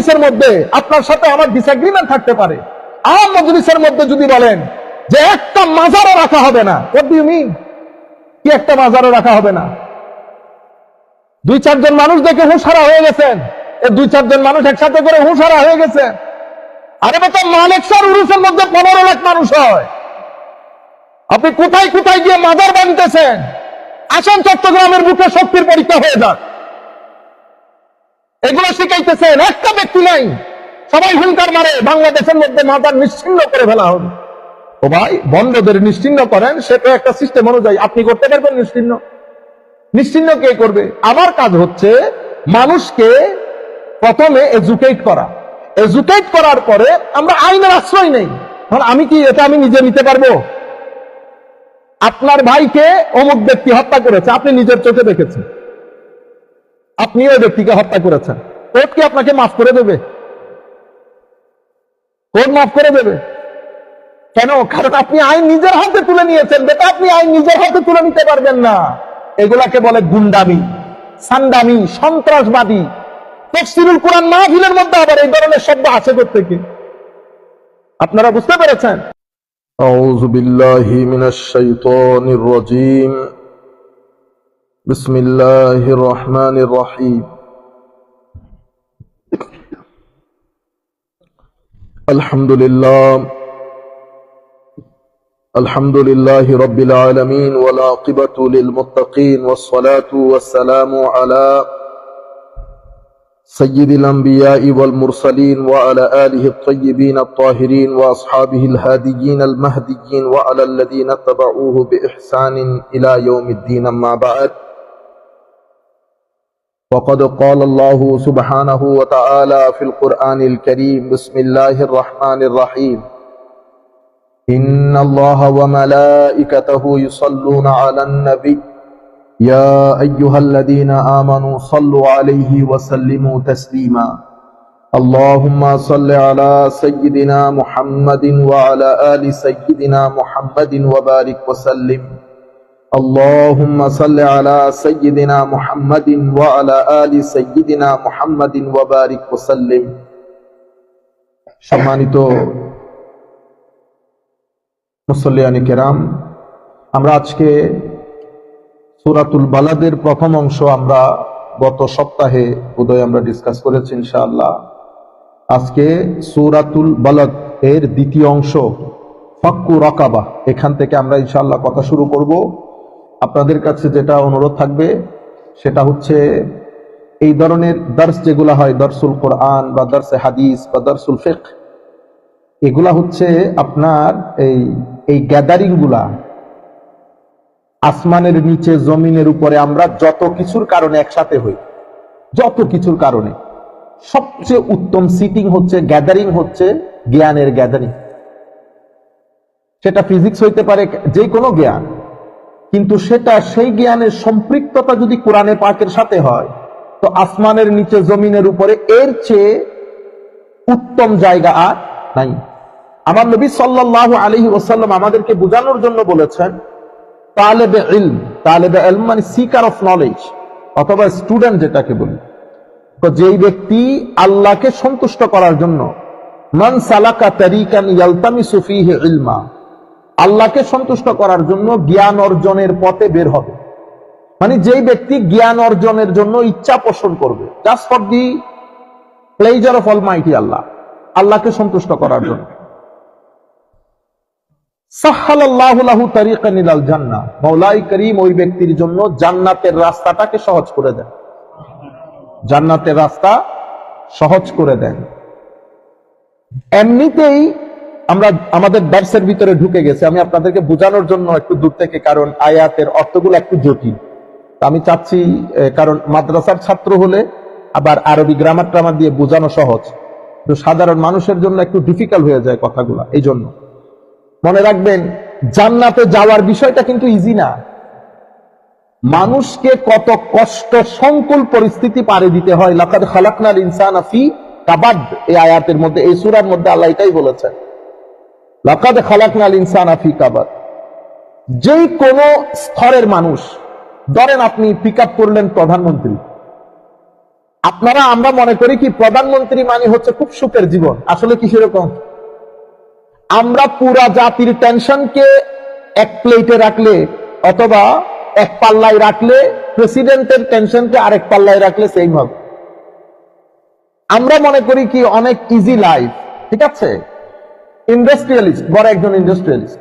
মজলিসের মধ্যে আপনার সাথে আমার ডিসএগ্রিমেন্ট থাকতে পারে, আমার মজলিসের মধ্যে যদি বলেন যে একটা মাজারও রাখা হবে না, হোয়াট ডু ইউ মিন? কি একটা মাজারও রাখা হবে না? 2-4 জন মানুষ দেখে হুঁশহারা হয়ে গেছেন, এই 2-4 জন মানুষ একসাথে করে হুঁশহারা হয়ে গেছে। আরে বেটা, মালেকশার উরুসের মধ্যে 15 লাখ মানুষ হয়, আপনি কোথায় কোথায় গিয়ে মাজার বানিতেছেন? আসেন চট্টগ্রামের বুকে শক্তির পরীক্ষা হয়ে যাক। এগুলো শিখাইতেছেন, একটা ব্যক্তি নাই, সবাই হুঙ্কার মারে বাংলাদেশের মধ্যে মাজার নিশ্চিহ্ন করে ফেলা হবে। ও ভাই, বন্ধদের নিশ্চিহ্ন করেন, সেটা একটা সিস্টেম অনুযায়ী আপনি করতে পারবেন নিশ্চিহ্ন? নিশ্চিহ্ন কে করবে? আমার কাজ হচ্ছে মানুষকে প্রথমে এডুকেট করা, এডুকেট করার পরে আমরা আইনের আশ্রয় নেই। আমি কি এটা আমি নিজে নিতে পারবো? আপনার ভাইকে অমুক ব্যক্তি হত্যা করেছে, আপনি নিজের চোখে দেখেছেন, আপনি ওই ব্যক্তিকে হত্যা করেছেন, কোর্ট কি আপনাকে মাফ করে দেবে? কোর্ট মাফ করে দেবে কেন? কারণ আপনি আইন নিজের হাতে তুলে নিয়েছেন। বেটা, আপনি আইন নিজের হাতে তুলে নিতে পারবেন না। এগুলাকে বলে গুন্ডামি, সান্ডামি, সন্ত্রাসবাদী। তাফসীরুল কোরআন মাহফিলের মধ্যে আবার এই ধরনের শব্দ আছে কোত্থেকে? আপনারা বুঝতে পেরেছেন? আউযু বিল্লাহি মিনাশ শাইতানির রাজীম। বিসমিল্লাহির রহমানির রহিম। আলহামদুলিল্লাহি রাব্বিল আলামিন ওয়াল আকিবাতু লিল মুত্তাকিন ওয়াস সালাতু ওয়াস সালামু আলা সাইয়্যিদিল আমবিয়াই ওয়াল মুরসালিন ওয়া আলা আলিহি আত-তাইয়্যিবিন আত-তাহিরিন ওয়া আসহাবিহিল হাদিয়িন আল মাহদিয়িন ওয়া আলা আল্লাযীনা তাবাউহু বিইহসানিন ইলা ইয়াউমিদ্দিন। আম্মা বা'দ। وقد قال الله سبحانه وتعالى في القرآن الكريم: بسم الله الرحمن الرحيم. إن الله وملائكته يصلون على النبي يا أيها الذين آمنوا صلوا عليه وسلموا تسليما. اللهم صل على سيدنا محمد وعلى آل سيدنا محمد وبارك وسلم. اللهم صل على سيدنا محمد وعلى آل سيدنا محمد وبارك وسلم. সম্মানিত মুসল্লিয়ানে কেরাম, আমরা আজকে সূরাতুল বালাদের প্রথম অংশ আমরা গত সপ্তাহে বোধহয় আমরা ডিসকাস করেছি ইনশাআল্লাহ। আজকে সূরাতুল বালাদ এর দ্বিতীয় অংশ ফাক্কু রাকাবা, এখান থেকে আমরা ইনশাআল্লাহ কথা শুরু করব। আপনাদের কাছে যেটা অনুরোধ থাকবে সেটা হচ্ছে এই ধরনের দার্স যেগুলা হয়, দার্সুল কোরআন বা দার্সে হাদিস বা দার্সুল ফিকহ, এগুলা হচ্ছে আপনার এই গ্যাদারিং গুলা আসমানের নিচে জমিনের উপরে আমরা যত কিছুর কারণে একসাথে হই, যত কিছুর কারণে সবচেয়ে উত্তম সিটিং হচ্ছে, গ্যাদারিং হচ্ছে জ্ঞানের গ্যাদারিং। সেটা ফিজিক্স হইতে পারে, যে কোনো জ্ঞান, কিন্তু সেটা সেই জ্ঞানের সম্পৃক্ততা যদি কোরআনে পাকের সাথে হয় তো আসমানের নিচে জমিনের উপরে এর চেয়ে উত্তম জায়গা আর নাই। আমার নবী সাল্লাল্লাহু আলাইহি ওয়াসাল্লাম আমাদেরকে বোঝানোর জন্য বলেছেন, তালেবে ইলম, তালেবে ইলম মানে সিকার অফ নলেজ অথবা স্টুডেন্ট যেটাকে বলি, তো যেই ব্যক্তি আল্লাহকে সন্তুষ্ট করার জন্য, মান সালাকা তারিকান ইয়ালতামিসু ফীহি ইলমা, আল্লাহকে সন্তুষ্ট করার জন্য জ্ঞান অর্জনের পথে বের হবে, মানে যেই ব্যক্তি জ্ঞান অর্জনের জন্য ইচ্ছা পোষণ করবে, just for the pleasure of almighty Allah, আল্লাহকে সন্তুষ্ট করার জন্য, সাহহালাল্লাহু লাহু তারিকান ইলাল জান্নাহ, মাওলাই করিম ওই ব্যক্তির জন্য জান্নাতের রাস্তাটাকে সহজ করে দেন, জান্নাতের রাস্তা সহজ করে দেন। এমনিতেই আমরা আমাদের দার্সের ভিতরে ঢুকে গেছে, আমি আপনাদেরকে বোঝানোর জন্য একটু দূর থেকে, কারণ আয়াতের অর্থগুলো একটু জটিল, আমি চাচ্ছি, কারণ মাদ্রাসার ছাত্র হলে আবার আরবি গ্রামার ট্রামার দিয়ে বোঝানো সহজ, তো সাধারণ মানুষের জন্য একটু ডিফিকাল্ট হয়ে যায় কথাগুলো। এই জন্য মনে রাখবেন, জান্নাতে যাওয়ার বিষয়টা কিন্তু ইজি না। মানুষকে কত কষ্ট সংকুল পরিস্থিতি পারে দিতে হয়। লাকাদ খালাকনাল ইনসানা ফি কাবাদ, এই আয়াতের মধ্যে, এই সূরার মধ্যে আল্লাহ এটাই বলেছেন, লাকাদ খালাকনাল ইনসানা ফি কাবাদ। যেই কোনো স্তরের মানুষ, ধরেন আপনি পিক আপ করলেন প্রধানমন্ত্রী, আমরা মনে করি কি প্রধানমন্ত্রী মানে হচ্ছে খুব সুখের জীবন, আসলে কি সেরকম? আমরা পুরা জাতির টেনশনকে এক প্লেটে রাখলে অথবা এক পাল্লায় রাখলে প্রেসিডেন্টের টেনশনকে আরেক পাল্লায় রাখলে সেম হবে। আমরা মনে করি কি অনেক ইজি লাইফ, ঠিক আছে? ইন্ডাস্ট্রিয়ালিস্ট, বড় একজন ইন্ডাস্ট্রিয়ালিস্ট,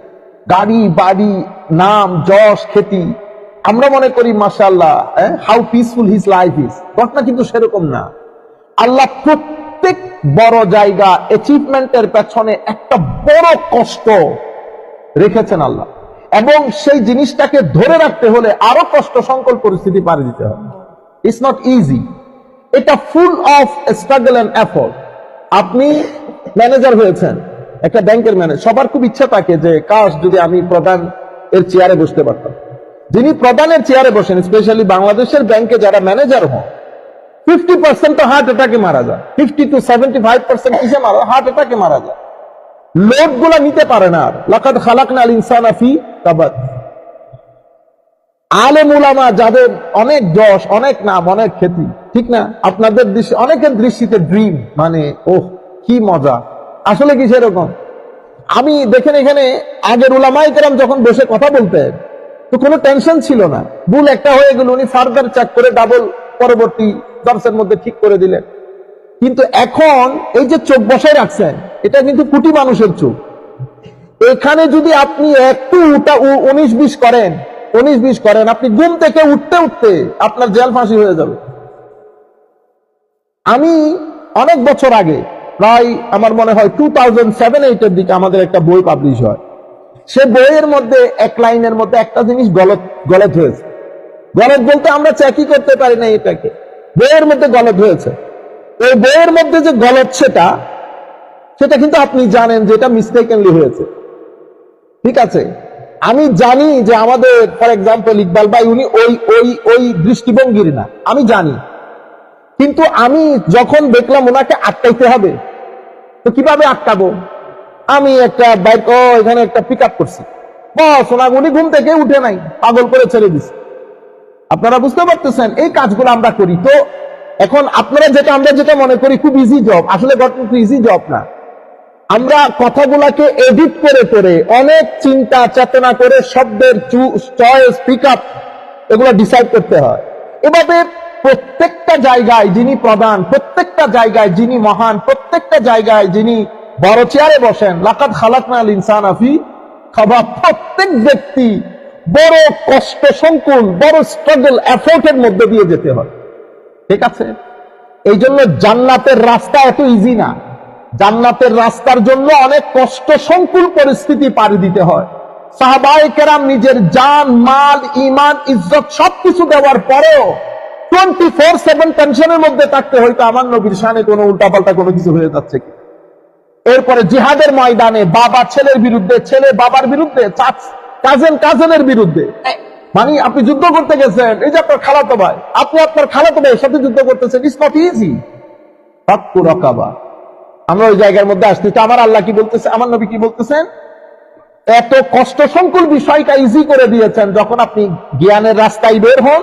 গাড়ি বাড়ি নাম যশ খ্যাতি, আমরা মনে করি মাশাআল্লাহ how peaceful his life is. ঘটনা কিন্তু সেরকম না। আল্লাহ প্রত্যেক বড় জায়গা অ্যাচিভমেন্টের পেছনে একটা বড় কষ্ট রেখেছেন আল্লাহ, এবং সেই জিনিসটাকে ধরে রাখতে হলে আরো কষ্ট সংকল পরিস্থিতি পাড়ি দিতে হবে। ইটস নট ইজি, এটা full of struggle and effort. আপনি ম্যানেজার হয়েছেন, একটা ব্যাংকের ম্যানেজার, সবার খুব ইচ্ছা থাকে যে কাশ যদি আমি প্রধান এর চেয়ারে বসতে পারতাম। যিনি প্রধানের চেয়ারে বসেন, স্পেশালি বাংলাদেশের ব্যাংকে যারা ম্যানেজার হন, 50% তো হার্ট অ্যাটাকে মারা যায়, 50 to 75% কিসে মারা? হার্ট অ্যাটাকে মারা যায়। লোড গুলা নিতে পারে না। আর লাকাদ খালাকনাল ইনসানা ফি কাবাদ। আলেম উলামা যাদের অনেক যশ, অনেক নাম, অনেক খ্যাতি, ঠিক না? আপনাদের দৃষ্টি, অনেকের দৃষ্টিতে ড্রিম মানে ওহ কি মজা, আসলে কি সেরকম? আমি দেখেন এখানে আগের উলামায়ে কেরাম যখন বসে কথা বলতেন তো কোনো টেনশন ছিল না। ভুল একটা হয়ে গেল, উনি ফার্দার চেক করে ডাবল পরবর্তী দর্শের মধ্যে ঠিক করে দিলেন। কিন্তু এখন এই যে চোখ বসায় রাখছেন, এটা কিন্তু কোটি মানুষের চোখ। এখানে যদি আপনি একটু 19-20 করেন, 19-20 করেন, আপনি ঘুম থেকে উঠতে উঠতে আপনার জেল ফাঁসি হয়ে যাবে। আমি অনেক বছর আগে, প্রায় আমার মনে হয় 2007-8 দিকে আমাদের একটা বই পাবলিশ হয়। সে বইয়ের মধ্যে এক লাইনের মধ্যে একটা জিনিস গলত হয়েছে। গলত বলতে আমরা চেকই করতে পারি না এটাকে, বইয়ের মধ্যে গলত হয়েছে। এই বইয়ের মধ্যে যে গলত সেটা কিন্তু আপনি জানেন যে এটা মিস্টেকেনলি হয়েছে, ঠিক আছে? আমি জানি যে আমাদের ফর এক্সাম্পল ইকবাল ভাই উনি ওই দৃষ্টিভঙ্গির না, আমি জানি। কিন্তু আমি যখন দেখলাম ওনাকে আটকাইতে হবে, তো কিভাবে আটকাবো? আমি একটা বাইক এখানে একটা পিক আপ করছি, বস উনি ঘুম থেকে উঠে নাই, পাগল করে ছেড়ে দিছি। আপনারা বুঝতে পারতেছেন এই কাজগুলো আমরা করি। তো এখন আমরা যেটা মনে করি খুব ইজি জব, আসলে ঘটনা ইজি জব না। আমরা কথাগুলাকে এডিট করে করে অনেক চিন্তা চেতনা করে শব্দের চয়েস পিক আপ এগুলো ডিসাইড করতে হয়। এভাবে প্রত্যেকটা জায়গায় যিনি প্রধান, প্রত্যেকটা জায়গায় যিনি মহান, প্রত্যেকটা জায়গায় যিনি বড় চেয়ারে বসেন, লাকাদ খালাকনাল ইনসানা ফি কাবাদ, প্রত্যেক ব্যক্তি বড় কষ্ট সংকুল, বড় স্ট্রাগল এফোর্টের মধ্যে দিয়ে যেতে হয়, ঠিক আছে? এই জন্য জান্নাতের রাস্তা এত ইজি না। জান্নাতের রাস্তার জন্য অনেক কষ্ট সংকুল পরিস্থিতি পাড়ি দিতে হয়। সাহাবায়ে কেরাম নিজের জান মাল ঈমান ইজ্জত সবকিছু দেওয়ার পরেও 24/7 টেনশনের মধ্যে থাকতে হয়তো আমার নবীর শানে কোনো উল্টাপাল্টা কোনো কিছু হয়ে যাচ্ছে কি। এরপরে জিহাদের ময়দানে বাবা ছেলের বিরুদ্ধে, ছেলে বাবার বিরুদ্ধে, কাজেনের বিরুদ্ধে, মানে আপনি যুদ্ধ করতে গেছেন, এই যে আপনার খালাতো ভাই, আপনি আপনার খালাতো ভাইয়ের সাথে যুদ্ধ করতেছেন, ইটস নট ইজি। ফাক্কু রাকাবা। আমরা ওই জায়গার মধ্যে আসছি, তো আমার আল্লাহ কি বলতেছে, আমার নবী কি বলতেছেন? এত কষ্ট সংকুল বিষয়টা ইজি করে দিয়েছেন। যখন আপনি জ্ঞানের রাস্তায় বের হন,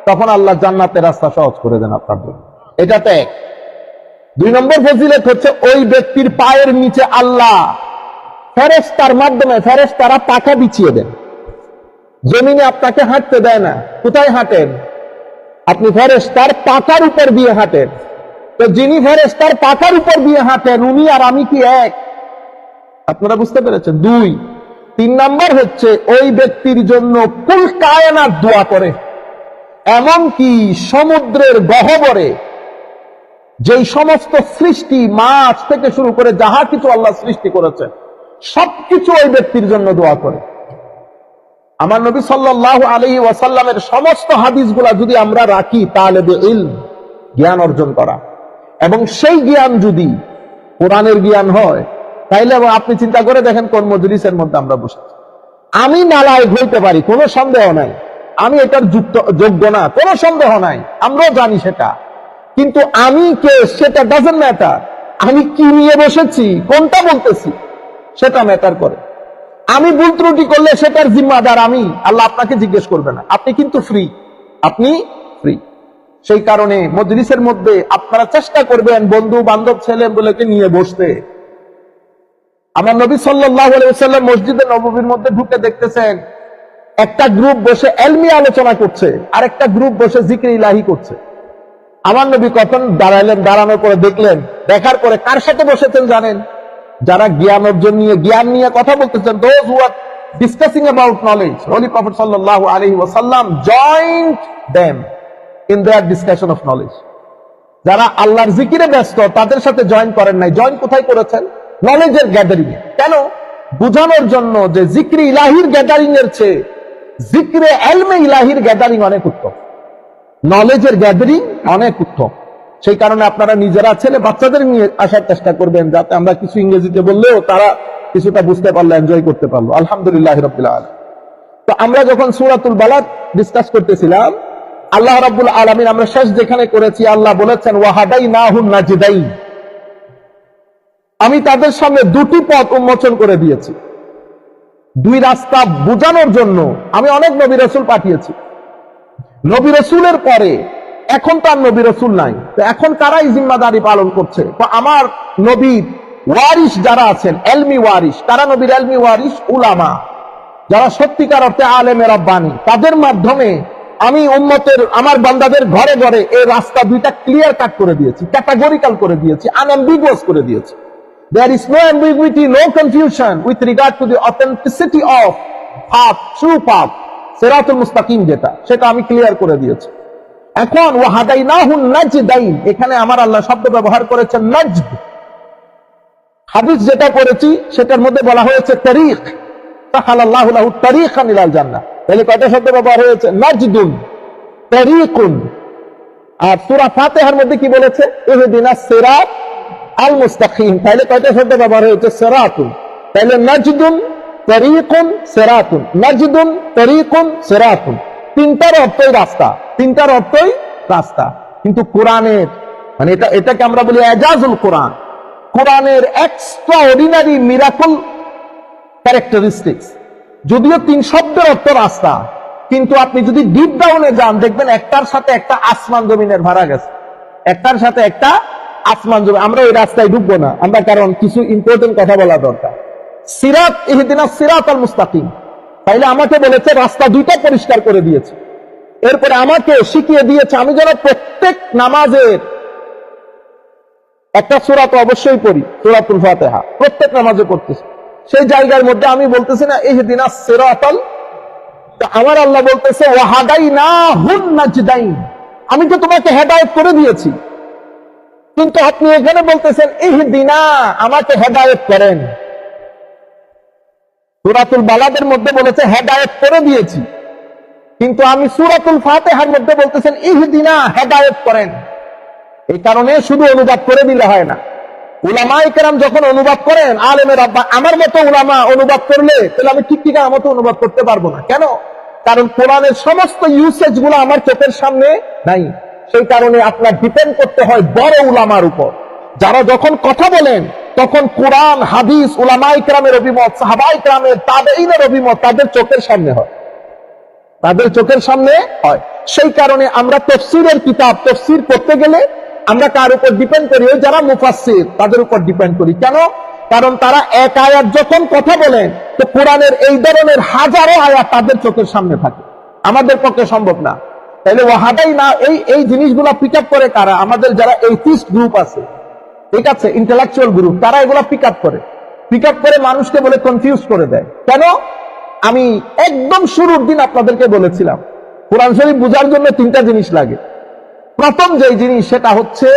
তখন আল্লাহ জান্নাতের রাস্তা সহজ করে দেন আপনার জন্য। এটা তো এক। 2 নম্বর ফজিলত হচ্ছে ওই ব্যক্তির পায়ের নিচে আল্লাহ ফেরেশতার মাধ্যমে ফেরেশতারা পাখা বিছিয়ে দেন। জমিনে আপনাকে হাঁটতে দেয় না। কোথায় হাঁটেন আপনি? ফেরেশতার পাখার উপর দিয়ে হাঁটেন। তো যিনি ফেরেশতার পাখার উপর দিয়ে হাঁটেন, উনি আর আমি কি এক? আপনারা বুঝতে পেরেছেন? 2। 3 নম্বর হচ্ছে ওই ব্যক্তির জন্য কুল কায়নাত দোয়া করে। এমনকি সমুদ্রের গহ্বরে যেই সমস্ত সৃষ্টি, মাছ থেকে শুরু করে যাহা কিছু আল্লাহ সৃষ্টি করেছেন, সবকিছু ওই ব্যক্তির জন্য দোয়া করে। আমার নবী সাল্লাল্লাহু আলাইহি ওয়াসাল্লামের সমস্ত হাদিসগুলা যদি আমরা রাখি, তালেবে ইলম, জ্ঞান অর্জন করা, এবং সেই জ্ঞান যদি কোরআনের জ্ঞান হয়, তাইলে আপনি চিন্তা করে দেখেন কোন মজলিসের মধ্যে আমরা বসে। আমি নালায়েক হইতে পারি, কোনো সন্দেহ নাই, আমি এটার যোগ্য না, কোনো সন্দেহ নাই, আমরাও জানি সেটা। কিন্তু আমি কে সেটা ডাজন্ট ম্যাটার। আমি কি নিয়ে বসেছি, কোনটা বলতেছি, সেটা ম্যাটার করে। আমি ভুল ত্রুটি করলে সেটার জিম্মাদার আমি, আল্লাহ আপনাকে জিজ্ঞেস করবে না। আপনি কিন্তু ফ্রি, আপনি ফ্রি। সেই কারণে মজলিসের মধ্যে আপনারা চেষ্টা করবেন বন্ধু বান্ধব ছেলে বলেকে নিয়ে বসতে। আমার নবী সাল্লাল্লাহু আলাইহি ওয়াসাল্লাম মসজিদে নববীর মধ্যে ঢুকে দেখতেছেন একটা গ্রুপ বসে এলমি আলোচনা করছে আর একটা গ্রুপ বসে জিকির ইলাহি করছে। আমার নবী কখন দাঁড়ালেন, দাঁড়ানোর পরে দেখলেন, দেখার পরে কার সাথে বসেছেন জানেন? যারা জ্ঞান অর্জন নিয়ে জ্ঞান নিয়ে কথা বলতেছেন, those who are discussing about knowledge. Holy Prophet sallallahu alaihi wasallam joined them in their discussion of knowledge. যারা আল্লাহর জিকিরে ব্যস্ত তাদের সাথে জয়েন করেন নাই। জয়েন কোথায় করেছেন? নলেজের গ্যাদারিং এ। কেন? বুঝানোর জন্য যে জিক্রে ইলাহির গ্যাদারিং এর চেয়ে জিক্রে ইলমে ইলাহির গ্যাদারিং অনেক উত্তম, নলেজের গ্যাদারিং অনেক উত্তম। সেই কারণে আপনারা নিজেরা ছেলে বাচ্চাদের নিয়ে আসার চেষ্টা করবেন, যাতে আমরা কিছু ইংরেজিতে বললেও তারা কিছুটা বুঝতে পারলো, এনজয় করতে পারলো। আলহামদুলিল্লাহ রাব্বিল আলামিন। তো আমরা যখন সূরাতুল বালাদ ডিসকাস করতেছিলাম, আল্লাহ রাব্বুল আলামিন আমরা শেষ যেখানে করেছি, আল্লাহ বলেছেন ওয়াহাদাইনাহুন নাজদাইন, আমি তাদের সামনে দুটি পথ উন্মোচন করে দিয়েছি। দুই রাস্তা বোঝানোর জন্য আমি অনেক নবী রাসূল পাঠিয়েছি। নবী রাসূলের পরে এখন তার নবী রাসূল নাই, তো এখন তারাই জিম্মাদারি পালন করছে। তো আমার নবীর ওয়ারিস যারা আছেন, এলমি ওয়ারিস, কারা নবীর এলমি ওয়ারিস? উলামা, যারা সত্যিকার অর্থে আলেমে রাব্বানী। তাদের মাধ্যমে আমি উম্মতের, আমার বান্দাদের ঘরে ঘরে এই রাস্তা দুইটা ক্লিয়ার কাট করে দিয়েছি, ক্যাটাগরিক্যাল করে দিয়েছি, আনএম্বিগুয়াস করে দিয়েছি। There is no ambiguity, no confusion with regard to the authenticity of path, true path, সিরাতুল মুস্তাকিম যেটা, সেটা আমি ক্লিয়ার করে দিয়েছি। এখন ওয়াহাদাইনাহুন নাজদাইন, এখানে আমার আল্লাহ শব্দ ব্যবহার করেছেন নাজদ। হাদিস যেটা করেছি সেটার মধ্যে বলা হয়েছে তারিক, সাহালাল্লাহু লাহু তারিকান ইলাল জান্নাহ। তাহলে কয়টা শব্দ ব্যবহার হয়েছে? নাজদুন, তারিকুন। আর সূরা ফাতিহার মধ্যে কি বলেছে? ইহদিনাস সিরাত আল মুস্তাকিম। তাহলে কয়টা শব্দ ব্যবহার হয়েছে? সিরাতুন। তাহলে নাজদুন, তারিকুন, সিরাতুন, নাজদুন, তারিকুন, সিরাতুন, তিনটার অর্থই রাস্তা, তিনটার অর্থই রাস্তা। কিন্তু কোরআনের মানে এটাকে আমরা বলি এজাজুল কোরআন, কোরআনের এক্সট্রা অর্ডিনারি মিরাকল ক্যারেক্টারিস্টিক্স। যদিও তিন শব্দের অর্থ রাস্তা, কিন্তু আপনি যদি ডিপ ডাউনে যান দেখবেন একটার সাথে একটা আসমান জমিনের ভাড়া গেছে, একটার সাথে একটা আসমান জমিন। আমরা ওই রাস্তায় ঢুকবো না আমরা, কারণ কিছু ইম্পর্টেন্ট কথা বলা দরকার। সিরাত, ইহদিনাস সিরাতাল মুস্তাকিম, তাইলে আমাকে বলেছে রাস্তা দুইটা পরিষ্কার করে দিয়েছে। এরপরে আমাকে শিখিয়ে দিয়েছে আমি যেন প্রত্যেক নামাজের একটা সূরা তো অবশ্যই পড়ি, সূরাতুল ফাতিহা প্রত্যেক নামাজে পড়তেছি। সেই জায়গার মধ্যে আমি বলতেছি না ইহদিনাস সিরাতাল, আমার আল্লাহ বলতেছে ওয়াহাদাইনাহুন নাজদাইন, আমি তো তোমাকে হেদায়েত করে দিয়েছি। কিন্তু আপনি এখানে বলতেছেন ইহদিনা, আমাকে হেদায়েত করেন। সূরাতুল বালাদের মধ্যে বলেছে হেদায়েত করে দিয়েছি, কিন্তু আমি সূরাতুল ফাতিহার মধ্যে বলতেছেন ইহদিনা, হেদায়েত করেন। এই কারণে শুধু অনুবাদ করে দিলে হয় না। উলামায়ে কেরাম যখন অনুবাদ করেন, আলেমে রাব্বা, আমার মতো উলামা অনুবাদ করলে তাহলে আমি ঠিক ঠিক আমার মতো অনুবাদ করতে পারবো না। কেন? কারণ কোরআনের সমস্ত ইউসেজ গুলো আমার চোখের সামনে নাই। সেই কারণে আপনার ডিপেন্ড করতে হয় বড় উলামার উপর, যারা যখন কথা বলেন তখন কোরআন, হাদিস, উলামায়ে কেরামের অভিমত, সাহাবায়ে কেরামের, তাবেঈনের অভিমত তাদের চোখের সামনে হয়, তাদের চোখের সামনে হয়। সেই কারণে আমরা তাফসীরের কিতাব, তাফসীর পড়তে গেলে আমরা কার উপর ডিপেন্ড করি? ওই যারা মুফাসসির তাদের উপর ডিপেন্ড করি। কেন? কারণ তারা এক আয়াত যখন কথা বলেন তো কোরআনের এই ধরনের হাজারো আয়াত তাদের চোখের সামনে থাকে, আমাদের পক্ষে সম্ভব না। তাইলে ওয়াহাদাইনা, এই জিনিসগুলো পিক আপ করে কারা? আমাদের যারা এথিস্ট গ্রুপ আছে, ঠিক আছে, ইন্টেলেকচুয়াল গ্রুপ, তারা এগুলো পিক আপ করে মানুষকে বলে কনফিউজ করে দেয়। কেন? আমি একদম শুরুর দিন আপনাদেরকে বলেছিলাম কোরআন শরীফ বোঝার জন্য তিনটা জিনিস লাগে। প্রথম যে জিনিস সেটা হচ্ছে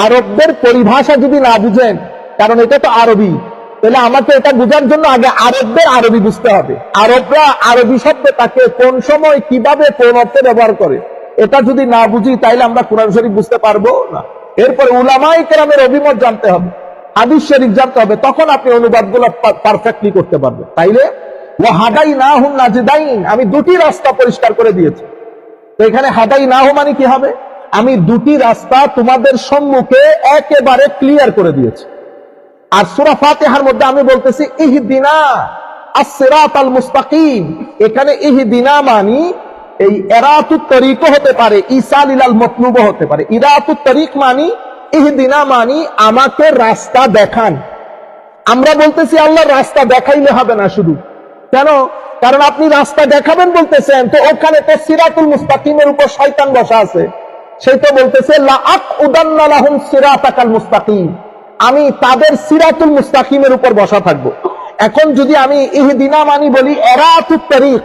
আরবদের পরিভাষা যদি না বুঝেন, কারণ এটা তো আরবি, তাহলে আমাকে এটা বোঝার জন্য আগে আরবদের আরবি বুঝতে হবে। আরবরা আরবি শব্দটাকে কোন সময় কিভাবে কোন অর্থে ব্যবহার করে এটা যদি না বুঝি তাইলে আমরা কোরআন শরীফ বুঝতে পারবো না। এরপর উলামায়ে কেরামের অভিমত জানতে হবে, হাদিস শরীফ জানতে হবে, তখন আপনি অনুবাদগুলো পারফেক্টলি করতে পারবেন। তাইলে ওয়াহাদাইনাহুন নাজদাইন, আমি দুটি রাস্তা পরিষ্কার করে দিয়েছি। তো এখানে হাদাইনাহু মানে কি হবে? আমি দুটি রাস্তা তোমাদের সম্মুখে একেবারে ক্লিয়ার করে দিয়েছি। আর সূরা ফাতিহার মধ্যে আমি বলতেছি ইহদিনা আস-সিরাতাল মুস্তাকিম, এখানে ইহদিনা মানি এই এরাতুত তরিকও হতে পারে, ইসাল ইলাল মতলুবও হতে পারে। ইরাতুত তরিক মানি ইহদিনা মানি আমাকে রাস্তা দেখান। আমরা বলতেছি আল্লাহ রাস্তা দেখাইলে হবে না শুধু, কেন? কারণ আপনি রাস্তা দেখাবেন বলতেছেন, তো ওখানে তো সিরাতুল মুস্তাকিমের উপর শয়তান বসা আছে, সেই তো বলতেছে লা আকউদান্না লাহুম সিরাতাকাল মুস্তাকিম, আমি তাদের সিরাতুল মুস্তাকিমের উপর বসা থাকবো। এখন যদি আমি ইহদিনা মানি বলি এরাতুত তরিক,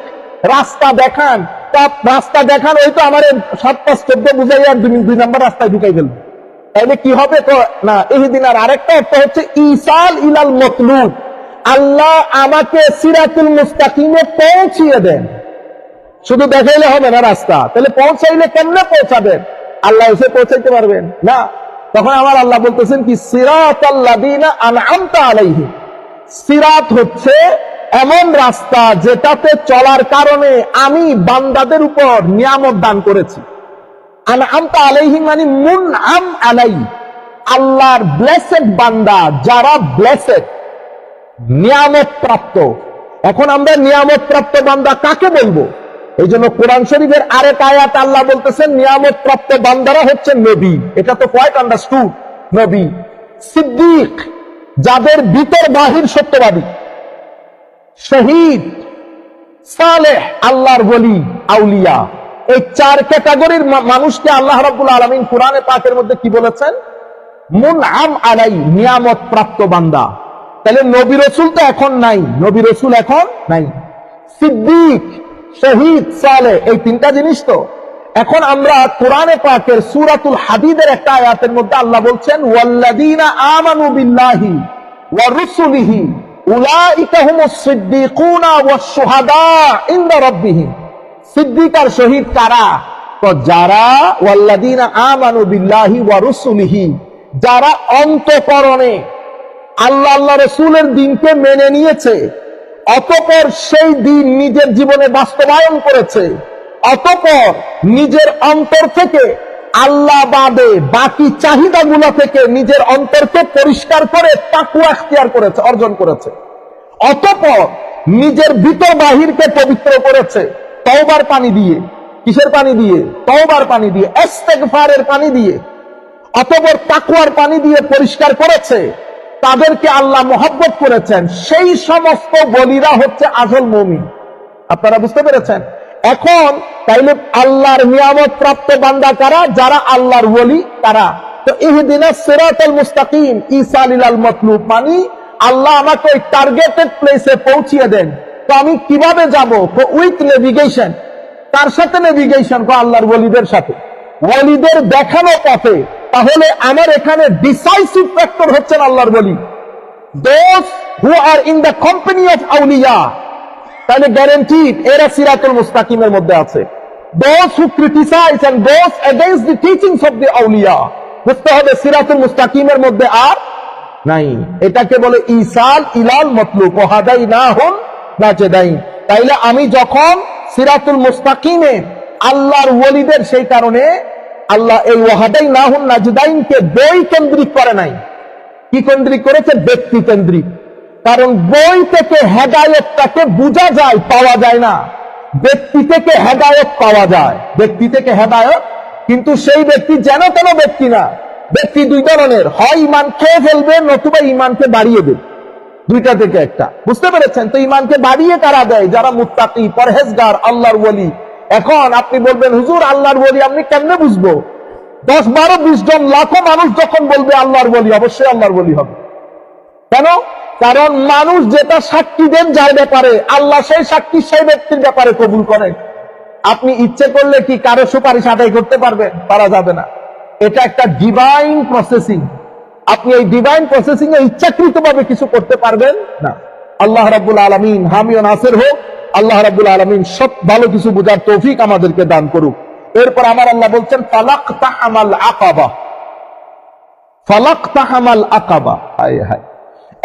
রাস্তা দেখান, তা রাস্তা দেখান ওই তো আমার 7-5-14 বুঝাই আর 2 নম্বর রাস্তায় ঢুকাই ফেলবে, তাইলে কি হবে? তো না, ইহদিনার আরেকটা অর্থ হচ্ছে ইসাল ইলাল মতলুব, আল্লাহ আমাকে সিরাতুল মুস্তাকিমে পৌঁছিয়ে দেন। শুধু দেখাইলে হবে না রাস্তা, তাহলে পৌঁছাইলে কেমনে পৌঁছাবেন? আল্লাহ এসে পৌঁছাইতে পারবেন না। তখন আমার আল্লাহ বলতেছেন কি, সিরাতাল্লাযীনা আনআমতা আলাইহিম, সিরাত হচ্ছে এমন রাস্তা যেটাতে চলার কারণে আমি বান্দাদের উপর নিয়ামত দান করেছি। আনআমতা আলাইহিম মানে মুনআম আলাই, আল্লাহর ব্লেসেড বান্দা, যারা ব্লেসেড, নিয়ামত প্রাপ্ত। এখন আমরা নিয়ামত প্রাপ্ত বান্দা কাকে বলবো? এই জন্য কোরআন শরীফের আরেক আয়াত আল্লাহ বলতেছেন নিয়ামত প্রাপ্ত বান্দারা হচ্ছে নবী। এটা তো কোয়াইট আন্ডারস্টুড। নবী, সিদ্দিক, যাদের ভিতর বাহির সত্যবাদী, শহীদ, সালেহ, আল্লাহর ওলি, আউলিয়া, এই 4 ক্যাটাগরির মানুষকে আল্লাহ রাব্বুল আলামিন কোরআনে পাকের মধ্যে কি বলেছেন? মুনআম আলাই, নিয়ামত প্রাপ্ত বান্দা। তাহলে নবী রাসূল তো এখন নাই, নবী রাসূল এখন নাই। সিদ্দিক, শহীদ, সালেহ, এই 3টা জিনিস তো। এখন আমরা কোরআনে পাকের সূরাতুল হাদীদের একটা আয়াতের মধ্যে আল্লাহ বলছেন ওয়াল্লাযীনা আমানু বিল্লাহি ওয়া রুসুলিহি উলাইকা হুমুস সিদ্দিকুনা ওয়াস শুহাদা ইনদা রাব্বিহিম। সিদ্দিক আর শহীদ কারা? তো যারা ওয়াল্লাযীনা আমানু বিল্লাহি ওয়া রুসুলিহি, যারা অন্তঃকরণে আল্লাহ আল্লাহ রাসূলের দ্বীনকে মেনে নিয়েছে, অতঃপর সেই দ্বীন নিজের জীবনে বাস্তবায়ন করেছে, অতঃপর নিজের অন্তর থেকে আল্লাহ বাদে বাকি চাহিদাগুলো থেকে নিজের অন্তরকে পরিষ্কার করে তাকওয়া ইখতিয়ার করেছে, অর্জন করেছে, অতঃপর নিজের ভিতর বাহিরকে পবিত্র করেছে তওবার পানি দিয়ে। কিসের পানি দিয়ে? তওবার পানি দিয়ে, ইস্তেগফারের পানি দিয়ে, অতঃপর তাকওয়ার পানি দিয়ে পরিষ্কার করেছে, তাদেরকে আল্লাহ মহব্বত করেছেন। সেই সমস্ত বলিরা হচ্ছে আসল মুমিন। আপনারা বুঝতে পেরেছেন? এখন তাইলে আল্লাহর নিয়ামত প্রাপ্ত বান্দা কারা? যারা আল্লাহর ওলি তারা। তো ইহদিনাস সিরাতাল মুস্তাকিম, ইসাল ইলাল মাতলুব মানে আল্লাহ আমাকে ওই টার্গেটেড প্লেসে পৌঁছিয়ে দেন। তো আমি কিভাবে যাব? With navigation. কার সাথে নেভিগেশন? আল্লাহর ওলিদের সাথে, ওলিদের দেখানো পথে। তাহলে আমার এখানে ডিসাইসিভ ফ্যাক্টর হচ্ছেন আল্লাহর ওলি, those who are in the company of আউলিয়া। তাহলে গ্যারান্টিড এরা সিরাতুল মুস্তাকিমের মধ্যে আছে। Those who criticize and goes against the teachings of the আউলিয়া, বুঝতে হবে সিরাতুল মুস্তাকিমের মধ্যে আর নাই। এটাকে বলে ইসাল ইলাল মাতলুব, ওয়াহাদাইনাহুন নাজদাইন। তাইলে আমি যখন সিরাতুল মুস্তাকিমে আল্লাহর ওলিদের, সেই কারণে আল্লাহ এই ওয়াহাদাইনাহুন নাজদাইনকে বই কেন্দ্রিক করে নাই। কি কেন্দ্রিক করেছে? ব্যক্তি কেন্দ্রিক। কারণ বই থেকে হেদায়েতটাকে বোঝা যায়, পাওয়া যায় না। ব্যক্তি থেকে হেদায়েত পাওয়া যায়, ব্যক্তি থেকে হেদায়েত। কিন্তু সেই ব্যক্তি যেন তেন ব্যক্তি না। ব্যক্তি 2 ধরনের, হয় ঈমান খেয়ে ফেলবে, নতুবা ঈমানকে বাড়িয়ে দেবে। 2টা থেকে একটা। বুঝতে পেরেছেন? তো ঈমানকে বাড়িয়ে কারা দেয়? যারা মুত্তাকি, পরহেজগার, আল্লাহর ওলি। এখন আপনি বলবেন হুজুর আল্লাহর ওলি আমি কেমনে বুঝবো? 10, 12, 20 জন, লাখো মানুষ যখন বলবে আল্লাহর ওলি, অবশ্যই আল্লাহর ওলি হবে। কেন? কারণ মানুষ যেটা সাক্ষী দেন যার ব্যাপারে, আল্লাহ সেই সাক্ষী সেই ব্যক্তির ব্যাপারে কবুল করেন। আপনি ইচ্ছে করলে কি কারো সুপারিশ আদায় করতে পারবেন? পারা যাবে না। এটা একটা ডিভাইন প্রসেসিং। আপনি এই ডিভাইন প্রসেসিং এ ইচ্ছাকৃতভাবে কিছু করতে পারবেন না। আল্লাহ রাব্বুল আলামিন হামি ও নাসির হোক। আল্লাহ রাব্বুল আলামিন সব ভালো কিছু বোঝার তৌফিক আমাদেরকে দান করুক। এরপর আমার আল্লাহ বলছেন ফালাকতাহামাল আকাবা, ফালাকতাহামাল আকাবা। হায় হায়,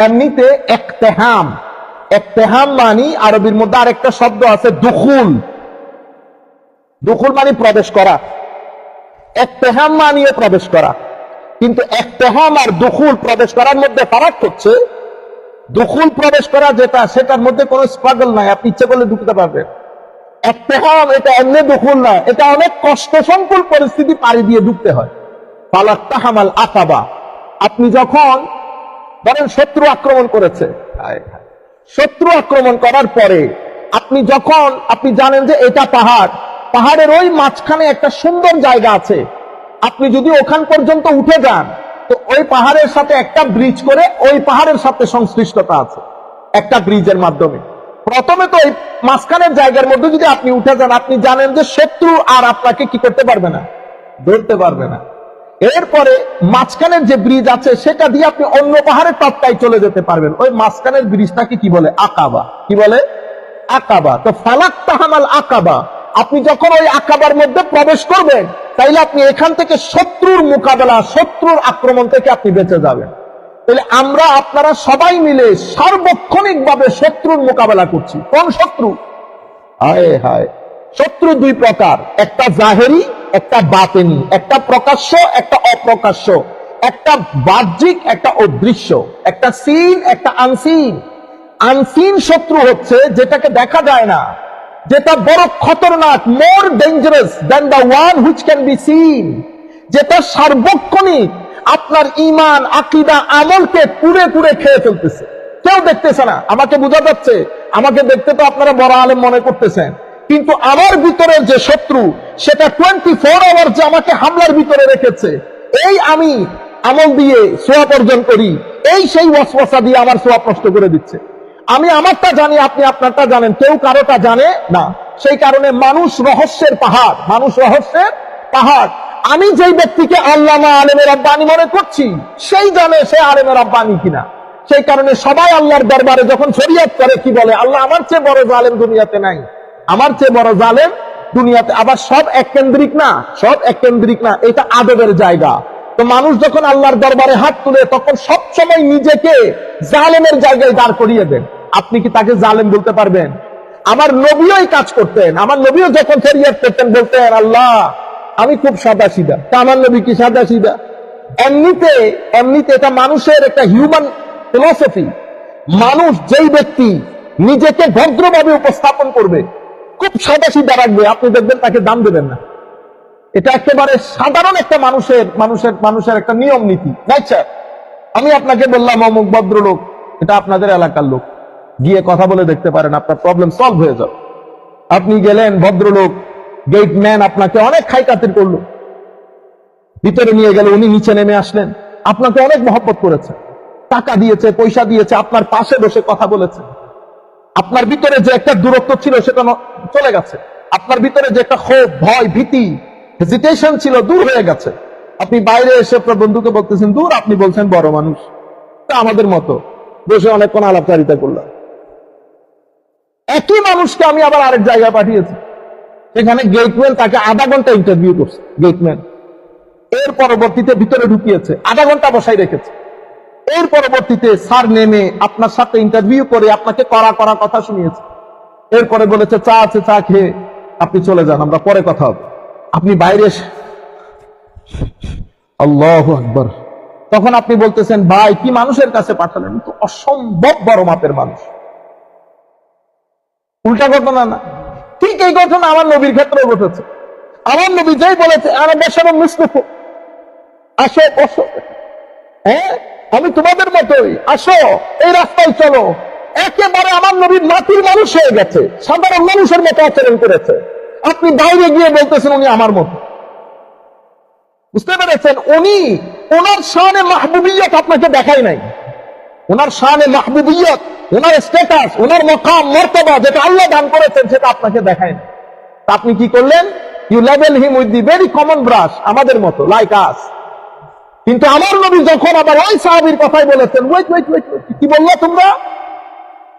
এমনিতে ইকতিহাম, ইকতিহাম মানে আরবির মধ্যে আরেকটা শব্দ আছে দুখুল। দুখুল মানে প্রবেশ করা, ইকতিহাম মানেও প্রবেশ করা। কিন্তু ইকতিহাম আর দুখুল, প্রবেশ করার মধ্যে ফারাক হচ্ছে, দুখুল প্রবেশ করা যেটা, সেটার মধ্যে কোনো স্ট্রাগল নাই, আপনি ইচ্ছে করলে ঢুকতে পারবেন। ইক্তেহাম এটা এমনি দুখুল না, এটা অনেক কষ্ট সংকুল পরিস্থিতি পাড়ি দিয়ে ঢুকতে হয়। ফালাক্তাহামাল আকাবা, আপনি যখন ধরেন শত্রু আক্রমণ করেছে, শত্রু আক্রমণ করার পরে আপনি জানেন যে এটা পাহাড়, পাহাড়ের ওই মাঝখানে একটা সুন্দর জায়গা আছে, আপনি যদি ওখান পর্যন্ত উঠে যান তো ওই পাহাড়ের সাথে একটা ব্রিজ করে ওই পাহাড়ের সাথে সংশ্লিষ্টতা আছে একটা ব্রিজের মাধ্যমে। প্রথমে তো ওই মাঝখানের জায়গার মধ্যে যদি আপনি উঠে যান, আপনি জানেন যে শত্রু আর আপনাকে কি করতে পারবে না, ধরতে পারবে না। এরপরে মাঝখানের যে ব্রিজ আছে সেটা দিয়ে আপনি অন্য পাহাড়ের টপটায় চলে যেতে পারবেন। ওই মাঝখানের ব্রিজটাকে কি বলে, আকাবা। কি বলে, আকাবা। তো ফালাক্তাহামাল আকাবা, আপনি যখন ওই আকাবার মধ্যে প্রবেশ করবেন তাইলে আপনি এখান থেকে শত্রুর মোকাবেলা, শত্রুর আক্রমণ থেকে আপনি বেঁচে যাবেন। তাহলে আপনারা সবাই মিলে সার্বক্ষণিক ভাবে শত্রুর মোকাবেলা করছি। কোন শত্রু? হায় হায়, শত্রু দুই প্রকার, একটা জাহেরি, একটা বাতেনি, একটা প্রকাশ্য, একটা অপ্রকাশ্য, একটা বাহ্যিক, একটা অদৃশ্য, একটা সিন, একটা আনসিন। আনসিন শত্রু হচ্ছে যেটাকে দেখা যায় না, যেটা বড় খতরনাক, more dangerous than the one which can be seen, যেটা সার্বক্ষণিক আপনার ঈমান, আকীদা, আমলকে পুরে পুরে খেয়ে ফেলতেছে, কেউ দেখতেছে না। আমাকে বোঝা যাচ্ছে, আমাকে দেখতে তো আপনারা বড় আলেম মনে করতেছেন, কিন্তু আমার ভিতরের যে শত্রু সেটা 24 আওয়ার যে আমাকে হামলার ভিতরে রেখেছে, এই আমি আমল দিয়ে সোয়াব অর্জন করি, এই সেই ওয়াসওয়াসা দিয়ে আমার সোয়াব নষ্ট করে দিচ্ছে। আমি আমারটা জানি, আপনি আপনারটা জানেন, কেউ কারোটা জানে না। সেই কারণে মানুষ রহস্যের পাহাড়, মানুষ রহস্যের পাহাড়। আমি যেই ব্যক্তিকে আল্লামা আলেমে রাব্বানী মনে করছি, সেই জানে সে আলেমে রাব্বানী কিনা। সেই কারণে সবাই আল্লাহর দরবারে যখন ফরিয়াদ করে কি বলে, আল্লাহ আমার চেয়ে বড় জালেম দুনিয়াতে নাই, আমার চেয়ে বড় জালেম দুনিয়াতে। আবার সব এক কেন্দ্রিক না, সব এক কেন্দ্রিক না, এটা আদবের জায়গা। তো মানুষ যখন আল্লাহর দরবারে হাত তুলে তখন সবসময় নিজেকে জালেমের জায়গায় দাঁড় করিয়ে দেন। আপনি কি তাকে জালেম বলতে পারবেন? আমার নবীও এই কাজ করতেন, আমার নবীও যখন ফরিয়াদ করতেন বলতেন, আল্লাহ আমি খুব সাদা সিধা। তা আমার নবী কি সাদা সিধা? এমনিতে এমনিতে এটা মানুষের একটা হিউম্যান ফিলসফি। মানুষ যেই ব্যক্তি নিজেকে ভদ্রভাবে উপস্থাপন করবে, খুব সাদা সিধা রাখবে, আপনি দেখবেন তাকে দাম দেবেন না। এটা একেবারে সাধারণ একটা মানুষের একটা নিয়ম নীতি। আচ্ছা, আমি আপনাকে বললাম অমুক ভদ্রলোক, এটা আপনাদের এলাকার লোক, গিয়ে কথা বলে দেখতে পারেন, আপনার প্রবলেম সলভ হয়ে যাবে। আপনি গেলেন, ভদ্রলোক গেটম্যান আপনাকে অনেক খাই খাতির করলো, ভিতরে নিয়ে গেল, উনি নিচে নেমে আসলেন, আপনাকে অনেক মহব্বত করেছে, টাকা দিয়েছে, পয়সা দিয়েছে, আপনার পাশে বসে কথা বলেছে। আপনার ভিতরে যে একটা দূরত্ব ছিল সেটা চলে গেছে, আপনার ভিতরে যে একটা ক্ষোভ, ভয়, ভীতি, হেজিটেশন ছিল দূর হয়ে গেছে। আপনি বাইরে এসে আপনার বন্ধুকে বলতেছেন দূর, আপনি বলছেন বড় মানুষ, তা আমাদের মতো বসে অনেকক্ষণ আলাপচারিতা করলাম। একই মানুষকে আমি আবার আরেক জায়গায় পাঠিয়েছি, সেখানে গেটম্যান তাকে আধা ঘন্টা ইন্টারভিউ করছে, গেটম্যান। এর পরবর্তীতে ভিতরে ঢুকিয়েছে, আধা ঘন্টা বসাই রেখেছে। এর পরবর্তীতে স্যার নেমে আপনার সাথে ইন্টারভিউ করে আপনাকে কড়া কড়া কথা শুনিয়েছে। এরপরে বলেছে চা আছে, চা খেয়ে আপনি চলে যান, আমরা পরে কথা হবে। আপনি বাইরে এসে আল্লাহু আকবার, তখন আপনি বলতেছেন ভাই কি মানুষের কাছে পাঠালেন, তো অসম্ভব বড় মাপের মানুষ। উল্টা ঘটনা না? ঠিক এই ঘটনা আমার নবীর ক্ষেত্রে ঘটেছে। আমার নবী যেই বলেছে আরে বেশারম মুস্তফা, আসো বসো, হ্যাঁ আমি তোমাদের মতোই, আসো এই রাস্তায় চলো, একেবারে আমার নবীর মাটির মানুষ হয়ে গেছে, সাধারণ মানুষের মতো আচরণ করেছে। আপনি বাইরে গিয়ে বলতেছেন উনি আমার মতো। বুঝতে পেরেছেন? উনি ওনার শানে মাহবুবিয়ত আপনাকে দেখাই নাই, ওনার শানে মাহবুবিয়ত, ওনার স্ট্যাটাস, ওনার মকাম মর্তবা যেটা আল্লাহ দান করেছেন সেটা আপনাকে দেখায় না। আপনি কি করলেন? You level him with the very common brush, আমাদের মতো, লাইক আস। কিন্তু আমার নবী যখন আবার ওই সাহাবীর কথাই বলেছেন, ওয়েট ওয়েট ওয়েট, কি বললো তোমরা?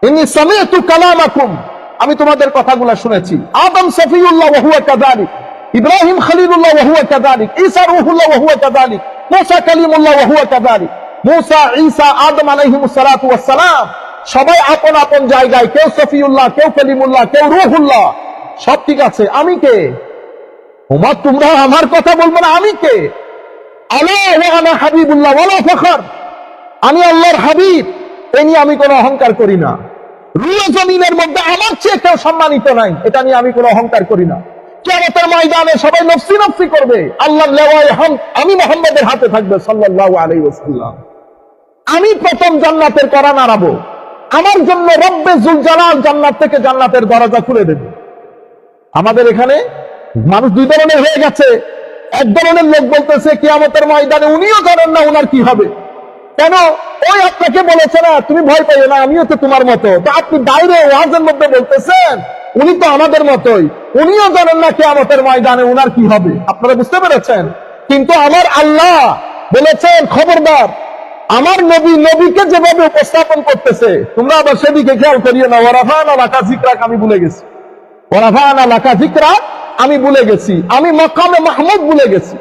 ইন্নী সামি'তু কালামাকুম, আমি তোমাদের কথাগুলো শুনেছি। আদম সফিউল্লাহ ওয়া হুয়া কাযালিক, ইব্রাহিম খলিলুল্লাহ ওয়া হুয়া কাযালিক, ঈসা রূহুল্লাহ ওয়া হুয়া কাযালিক, মূসা কালিমুল্লাহ ওয়া হুয়া কাযালিক। মূসা, ঈসা, আদম আলাইহিমুস সালাতু ওয়াস সালাম সবাই আপন আপন জায়গায়, কেউ সফিউল্লাহ, কেউ কালিমুল্লাহ, কেউ রূহুল্লাহ, সব ঠিক আছে। আমি কে? ওমা তোমরা আমার কথা বলবো না, আমি কে? আলা ওয়া আনা হাবিবুল্লাহ ওয়ালা ফখর, আমি আল্লাহর হাবিব, এ নিয়ে আমি কোনো অহংকার করি না। রুয় জমিনের মধ্যে আমার চেয়ে কেউ সম্মানিত নাই, এটা নিয়ে আমি কোনো অহংকার করি না। কিয়ামতের ময়দানে সবাই নফসি নফসি করবে, আল্লাহর লেওয়ায়ে হামদ আমি মুহাম্মদের হাতে থাকবে সাল্লাল্লাহু আলাইহি ওয়াসাল্লাম। আমি প্রথম জান্নাতের করা নাড়াবো, আমার জন্য রব্বে জুল জালাল জান্নাত থেকে জান্নাতের দরজা খুলে দেবে। আমাদের এখানে মানুষ দুই ধরনের হয়ে গেছে। এক ধরনের লোক বলতেছে কিয়ামতের ময়দানে উনিও জানেন না উনার কি হবে। কেন? ওই আপনাকে বলেছে না তুমি ভয় পাইও না, আমিও তো তোমার মতো। তো আপনি বাইরে ওয়াজের মধ্যে বলতেছেন উনি তো আমাদের মতোই, উনিও জানেন না কিয়ামতের ময়দানে উনার কি হবে। আপনারা বুঝতে পেরেছেন? কিন্তু আমার আল্লাহ বলেছেন খবরদার, আমার নবী নবীকে যেভাবে উপস্থাপন করতেছে তোমরা আবার সেদিকে খেয়াল করিও না। ওয়ারাফানা লাকা যিকরাক আমি ভুলে গেছি, ওয়ারাফানা লাকা যিকরাক আমি ভুলে গেছি, আমি মাকামে মাহমুদ ভুলে গেছি,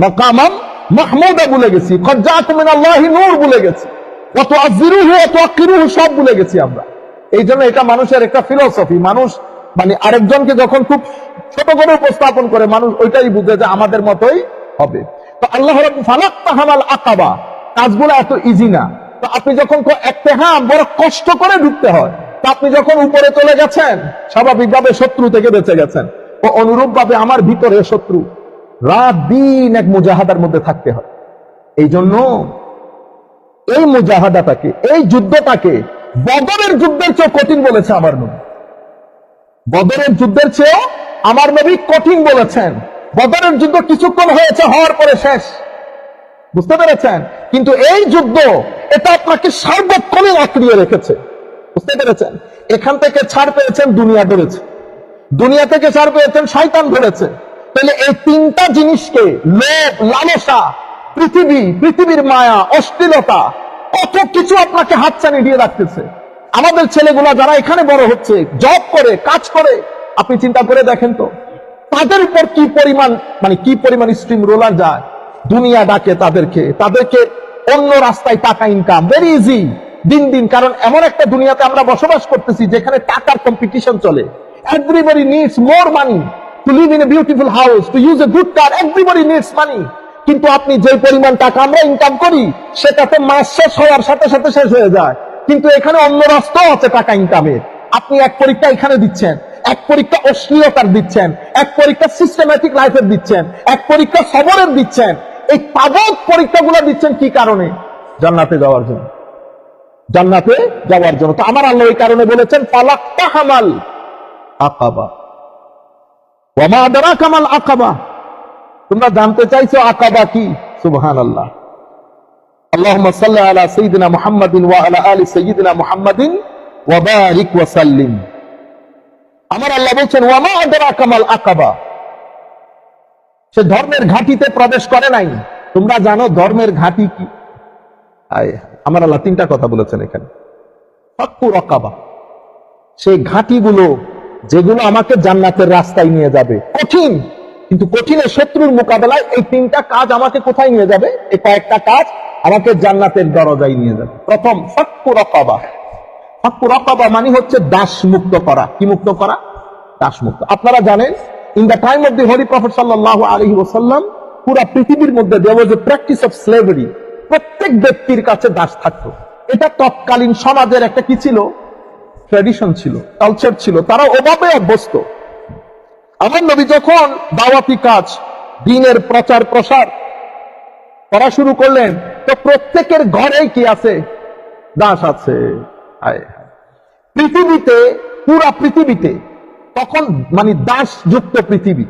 মাকামান মাহমুদা ভুলে গেছি, কদ জাআকুম মিনাল্লাহি নূর ভুলে গেছি, ওয়া তুআযযিরুহু ওয়া তুওয়াক্কিরুহু সব ভুলে গেছি আমরা। এই জন্য এটা মানুষের একটা ফিলোসফি। মানুষ মানে আরেকজনকে যখন খুব ছোট করে উপস্থাপন করে মানুষ ওইটাই বুঝে যে আমাদের মতোই হবে। তো আল্লাহ রাব্বুল ফালাক্তাহামাল আকাবা, কাজগুলো এত ইজি না। তো আপনি যখন ইকতিহাম বড় কষ্ট করে ঢুকতে হয়, তো আপনি যখন উপরে চলে গেছেন স্বাভাবিকভাবে শত্রু থেকে বেঁচে গেছেন। ও অনুরূপ ভাবে আমার ভিতরে শত্রু, রাত দিন এক মুজাহাদার মধ্যে থাকতে হয়। এই জন্য এই মুজাহাদাটাকে, এই যুদ্ধটাকে বদরের যুদ্ধের চেয়ে কঠিন বলেছে আমার নবী। বদরের যুদ্ধের চেয়েও আমার নবী কঠিন বলেছেন। বদরের যুদ্ধ কিছুক্ষণ হয়েছে, হওয়ার পরে শেষ। বুঝতে পেরেছেন? কিন্তু এই যুদ্ধ এটা আপনাকে সার্বক্ষণিক আঁকড়িয়ে রেখেছে। বুঝতে পেরেছেন? এখান থেকে ছাড় পেয়েছেন, দুনিয়া ধরেছে। দুনিয়া থেকে ছাড় পেয়েছেন, শয়তান ধরেছে। তাহলে এই তিনটা জিনিসকে, লোভ, লালসা, পৃথিবীর মায়া, অশ্লীলতা, কত কিছু আপনাকে হাতছানি দিয়ে রাখতেছে। আমাদের ছেলেগুলা যারা এখানে বড় হচ্ছে, জব করে, কাজ করে, আপনি চিন্তা করে দেখেন তো তাদের উপর কি পরিমাণ স্ট্রিম রোলার যায়। দুনিয়া ডাকে তাদেরকে অন্য রাস্তায় টাকা ইনকাম ভেরি ইজি দিন দিন। কারণ এমন একটা দুনিয়াতে আমরা বসবাস করতেছি যেখানে টাকার কম্পিটিশন চলে। Everybody needs more money to live in a beautiful house, to use a good car. Everybody needs money. কিন্তু আপনি যে পরিমাণ টাকা আমরা ইনকাম করি সেটাতে মাস শেষ হওয়ার সাথে সাথে শেষ হয়ে যায়। কিন্তু এখানে অন্য রাস্তাও আছে টাকা ইনকামের। আপনি এক পরীক্ষা এখানে দিচ্ছেন, এক পরীক্ষা অশ্লীলতার দিচ্ছেন, এক পরীক্ষা সিস্টেম্যাটিক লাইফের দিচ্ছেন, এক পরীক্ষা সবরের দিচ্ছেন। এই তাবৎ পরীক্ষাগুলো দিচ্ছেন কি কারণে? জান্নাতে যাওয়ার জন্য। জান্নাতে যাওয়ার জন্য। তো আমার আল্লাহ এই কারণে বলেছেন ফালাক্তাহামাল আকাবা। ওয়া মা আদরাকা মাল আকাবা। তোমরা জানতে চাইছো আকাবা কি? সুবহানাল্লাহ। আল্লাহুম্মা সাল্লি আলা সাইয়্যিদিনা মুহাম্মাদিন ওয়া আলা আলি সাইয়্যিদিনা মুহাম্মাদিন ওয়া বারিক ওয়া সাল্লিম। আমার আল্লাহ বলছেন ওয়া মা আদরাকা মাল আকাবা। সে ধর্মের ঘাঁটিতে প্রবেশ করে নাই। তোমরা জানো ধর্মের ঘাঁটি কি? আমার আল্লাহ তিনটা কথা বলেছেন এখানে। ফাক্কু রাকাবা, সেই ঘাঁটিগুলো যেগুলো আমাকে জান্নাতের রাস্তায় নিয়ে যাবে। কঠিন, কিন্তু কঠিনের শত্রুর মোকাবেলায় এই তিনটা কাজ আমাকে কোথায় নিয়ে যাবে? এই কয়েকটা কাজ আমাকে জান্নাতের দরজায় নিয়ে যাবে। প্রথম ফাক্কু রাকাবা। ফাক্কু রাকাবা মানে হচ্ছে দাস মুক্ত করা। কি মুক্ত করা? দাস মুক্ত। আপনারা জানেন in the time of the holy prophet সাল্লাল্লাহু আলাইহি ওয়াসাল্লাম পুরো পৃথিবীর মধ্যে দেয়ার ওয়াজ এ প্র্যাকটিস অফ স্লেভারি। প্রত্যেক ব্যক্তির কাছে দাস থাকতো। এটা তৎকালীন সমাজের একটা কি ছিল? ট্র্যাডিশন ছিল, কালচার ছিল। তারা ওভাবে অভ্যস্ত। আমার নবী যখন দাওয়াতি কাজ, দ্বীনের প্রচার প্রসার করা শুরু করলেন, তো প্রত্যেকের ঘরেই কি আছে? দাস আছে। পৃথিবীতে, পুরা পৃথিবীতে তখন মানে দাস যুক্ত পৃথিবী।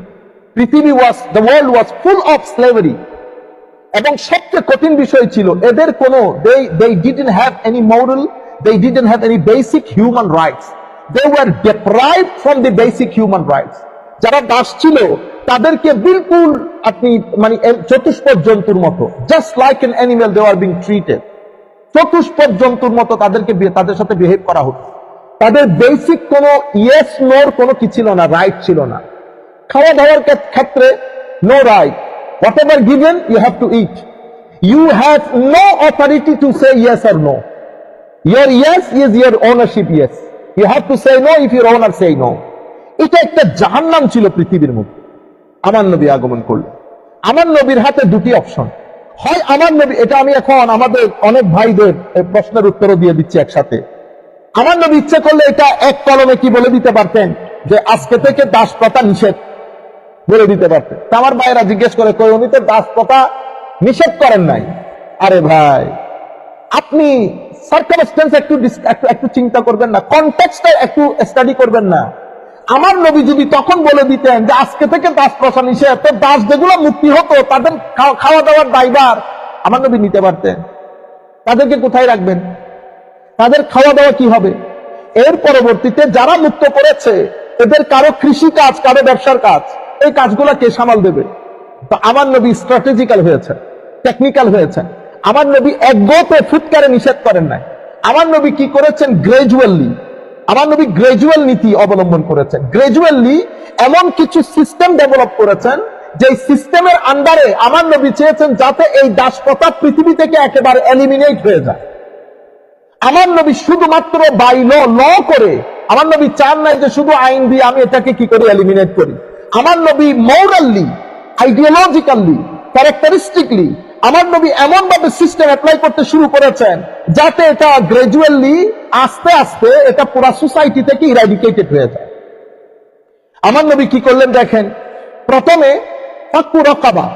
The world was full of slavery. এবং সবচেয়ে কঠিন বিষয় ছিল এদের কোনো they didn't have any moral, they didn't have any basic human rights. They were deprived from the basic human rights. যারা দাস ছিল তাদেরকে বিলকুল আপনি মানে চতুষ্পদ জন্তুর মতো, just like an animal they were being treated. চতুষ্পদ জন্তুর মতো তাদের সাথে বিহেভ করা হতো। তাদের বেসিক কোনো ইয়েস নোর কোনো কি ছিল না, রাইট ছিল না। খাওয়া দাওয়ার ক্ষেত্রে no right. Whatever given, you have to eat. You have no authority to say yes or no. Your yes is your ownership yes. You have to say no if your owner say no. এটা একটা জাহান্নাম ছিল পৃথিবীর মধ্যে। আমার নবী আগমন করলেন। আমার নবীর হাতে দুটি অপশন। হয় আমার নবী, এটা আমি এখন আমাদের অনেক ভাইদের প্রশ্নের উত্তরও দিয়ে দিচ্ছি একসাথে। আমার নবী ইচ্ছে করলে এটা এক কলমে কি বলে দিতে পারতেন যে আজকে থেকে দাস প্রথা নিষেধ বলে দিতে পারতেন। তা আমার ভাইরা জিজ্ঞেস করে, কই উনি তো দাস প্রথা নিষেধ করেন নাই। আরে ভাই, আপনি সার্কামস্টেন্স একটু চিন্তা করবেন না, কনটেক্সটটা একটু স্টাডি করবেন না। আমার নবী যদি তখন বলে দিতেন যে আজকে থেকে দাস প্রথা নিষেধ, তো দাস যেগুলো মুক্তি হতো তাদের খাওয়া দাওয়ার দায়ভার আমার নবী নিতে পারতেন। তাদেরকে কোথায় রাখবেন? তাদের খাওয়া দাওয়া কি হবে? এর পরবর্তীতে যারা মুক্ত করেছে এদের কারো কৃষি কাজ, কারো ব্যবসার কাজ, এই কাজগুলো কে সামাল দেবে? তো আমার নবী স্ট্র্যাটেজিক্যাল হয়েছে, টেকনিক্যাল হয়েছে। আমার নবী একগোতে ফুটকারে নিষেধ করেন নাই। আমার নবী কি করেছেন? গ্রাজুয়ালি, আমার নবী গ্রাজুয়াল নীতি অবলম্বন করেছেন। গ্রাজুয়ালি এমন কিছু সিস্টেম ডেভেলপ করেছেন যে সিস্টেমের আন্ডারে আমার নবী চেয়েছেন যাতে এই দাস প্রথা পৃথিবী থেকে একেবারে এলিমিনেট হয়ে যায়। আমার নবী শুধুমাত্র বাই ল করে, আমার নবী চান নাই যে শুধু আইন দিয়ে আমি এটাকে কি করে এলিমিনেট করি। আমার নবী মোরালি, আইডিওলজিক্যালি, ক্যারেক্টারিস্টিকলি আমার নবী এমন ভাবে সিস্টেম অ্যাপ্লাই করতে শুরু করেছেন যাতে এটা গ্রাজুয়ালি, আস্তে আস্তে এটা পুরা সোসাইটি থেকে ইরাডিকেটেড হয়ে যায়। আমার নবী কি করলেন দেখেন, প্রথমে ফাক্কু রাকাবা,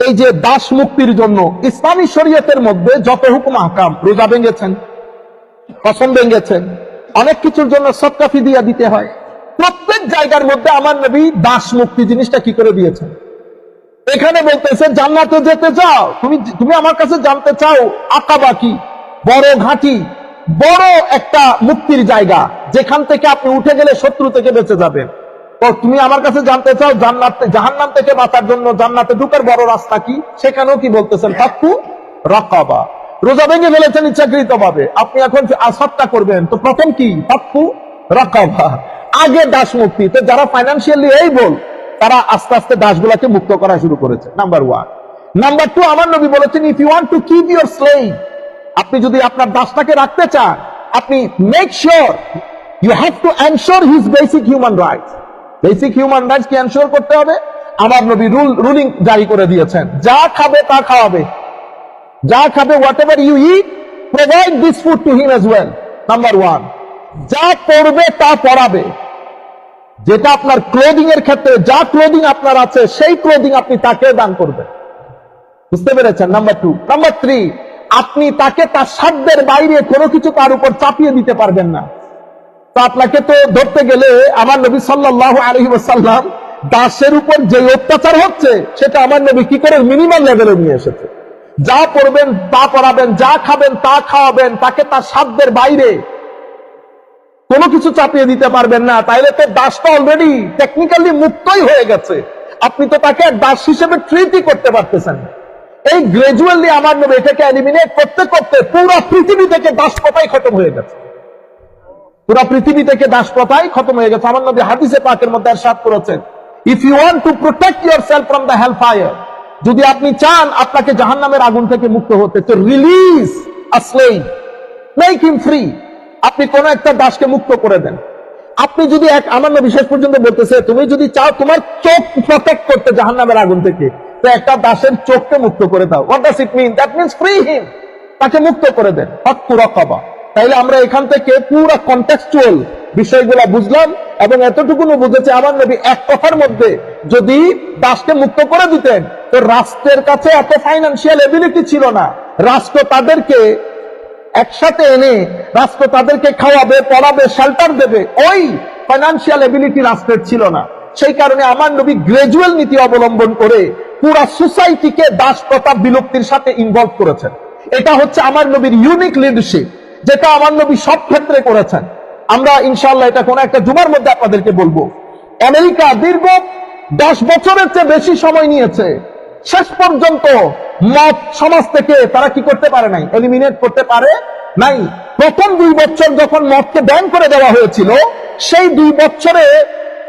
এই যে দাস মুক্তির জন্য ইসলামী শরীয়তের মধ্যে যত হুকুম আহকাম, রোজা ভেঙেছেন, কসম ভেঙেছেন, অনেক কিছুর জন্য সদকা ফিদিয়া দিতে হয়, প্রত্যেক জায়গার মধ্যে আমার নবী দাস মুক্তি জিনিসটা কি করে দিয়েছেন। এখানে বলতেছে জান্নাতে যেতে চাও, তুমি আমার কাছে জানতে চাও আকাবা কি? বড় ঘাঁটি, বড় একটা মুক্তির জায়গা যেখান থেকে আপনি উঠে গেলে শত্রু থেকে বেঁচে যাবেন। তো তুমি আমার কাছে জানতে চাও জান্নাতে, জাহান্নাম থেকে বাঁচার জন্য জান্নাতে ঢুকার বড় রাস্তা কি? সেখানেও কি বলতেছেন? ফাক্কু রাকাবা। রোজা ভেঙে ফেলেছেন ইচ্ছাকৃত ভাবে, আপনি এখন সৎকা করবেন, তো প্রথম কি? ফাক্কু রাকাবা, আগে দাস মুক্তি। তো যারা ফাইন্যান্সিয়ালি এই বল, তারা আস্তে আস্তে দাসগুলাকে মুক্ত করা শুরু করেছে, নাম্বার 1। নাম্বার 2, আমার নবী বলেছেন if you want to keep your slave, আপনি যদি আপনার দাসটাকে রাখতে চান, আপনি make sure you have to ensure his basic human rights. Basic human rights কি এনশিওর করতে হবে? আমার নবী রুলিং জারি করে দিয়েছেন, যা খাবে তা খাওয়াবে, যা খাবে, whatever you eat, provide this food to him as well. Number 1। যা পড়বে তা পড়াবে, যেটা আপনার ক্লোদিং এর ক্ষেত্রে যা ক্লোদিং আপনার আছে সেই ক্লোদিং আপনি তাকে দান করবেন। বুঝতে পেরেছেন? নাম্বার 2। নাম্বার 3, আপনি তাকে তার সাধ্যের বাইরে কোনো কিছু তার উপর চাপিয়ে দিতে পারবেন না। তো আপনাকে তো ধরতে গেলে আমার নবী সাল্লাল্লাহু আলাইহি ওয়াসাল্লাম দাসের উপর যে অত্যাচার হচ্ছে সেটা আমার নবী কি করে মিনিমাম লেভেলে নিয়ে এসেছে। যা পড়বেন তা পড়াবেন, যা খাবেন তা খাওয়াবেন, তাকে তার সাধ্যের বাইরে কোনো কিছু চাপিয়ে দিতে পারবেন না। তাইলে তো দাসটা অলরেডি টেকনিক্যালি মুক্তই হয়ে গেছে, আপনি তো তাকে দাস হিসেবে ট্রিটই করতে পারতেছেন। এই গ্রাজুয়ালি আমার নবী এটাকে এলিমিনেট করতে করতে পুরো পৃথিবী থেকে দাস প্রথাই খতম হয়ে গেছে, পুরো পৃথিবী থেকে দাস প্রথাই খতম হয়ে গেছে। আমার নবী হাদিসে পাকের মধ্যে ইরশাদ করেছেন, if you want to protect yourself from the hell fire, যদি আপনি চান আপনাকে জাহান্নামের আগুন থেকে মুক্ত হতে, তো রিলিজ আ স্লেভ, মেক হিম ফ্রি। আপনি কোন একটা দাসকে মুক্ত করে দেন। আপনি যদি আমার নবী শেষ পর্যন্ত বলতেছে, তুমি যদি চাও তোমার চোখ প্রটেক্ট করতে জাহান্নামের আগুন থেকে, তো একটা দাসের চোখকে মুক্ত করে দাও। What does it mean? That means free him, তাকে মুক্ত করে দেন। ফাক্কু রাকাবা। তাইলে আমরা এখান থেকে পুরো কনটেক্সচুয়াল বিষয়গুলো বুঝলাম এবং এতটুকুনো বুঝেছি আমার নবী এক কথার মধ্যে যদি দাসকে মুক্ত করে দিতেন, তো রাষ্ট্রের কাছে এত ফাইন্যান্সিয়াল এবিলিটি ছিল না, রাষ্ট্র তাদেরকে একসাথে এনে রাষ্ট্র তাদেরকে খাওয়াবে, পড়াবে, শেল্টার দেবে, ওই ফাইন্যান্সিয়াল এবিলিটি রাষ্ট্রের ছিল না। সেই কারণে আমার নবী গ্রাজুয়াল নীতি অবলম্বন করে পুরা সোসাইটিকে দাস প্রথা বিলুপ্তির সাথে ইনভলভ করেছেন। এটা হচ্ছে আমার নবীর ইউনিক লিডারশিপ, যেটা আমার নবী সব ক্ষেত্রে করেছেন। আমরা ইনশাআল্লাহ এটা কোন একটা জুমার মধ্যে আপনাদেরকে বলবো। আমেরিকা দীর্ঘ 10 বছরের চেয়ে বেশি সময় নিয়েছে, শেষ পর্যন্ত মদ সমাজ থেকে তারা কি করতে পারে নাই, এলিমিনেট করতে পারে নাই। প্রথম 2 বছর যখন মদকে ব্যান করে দেওয়া হয়েছিল, সেই 2 বছরে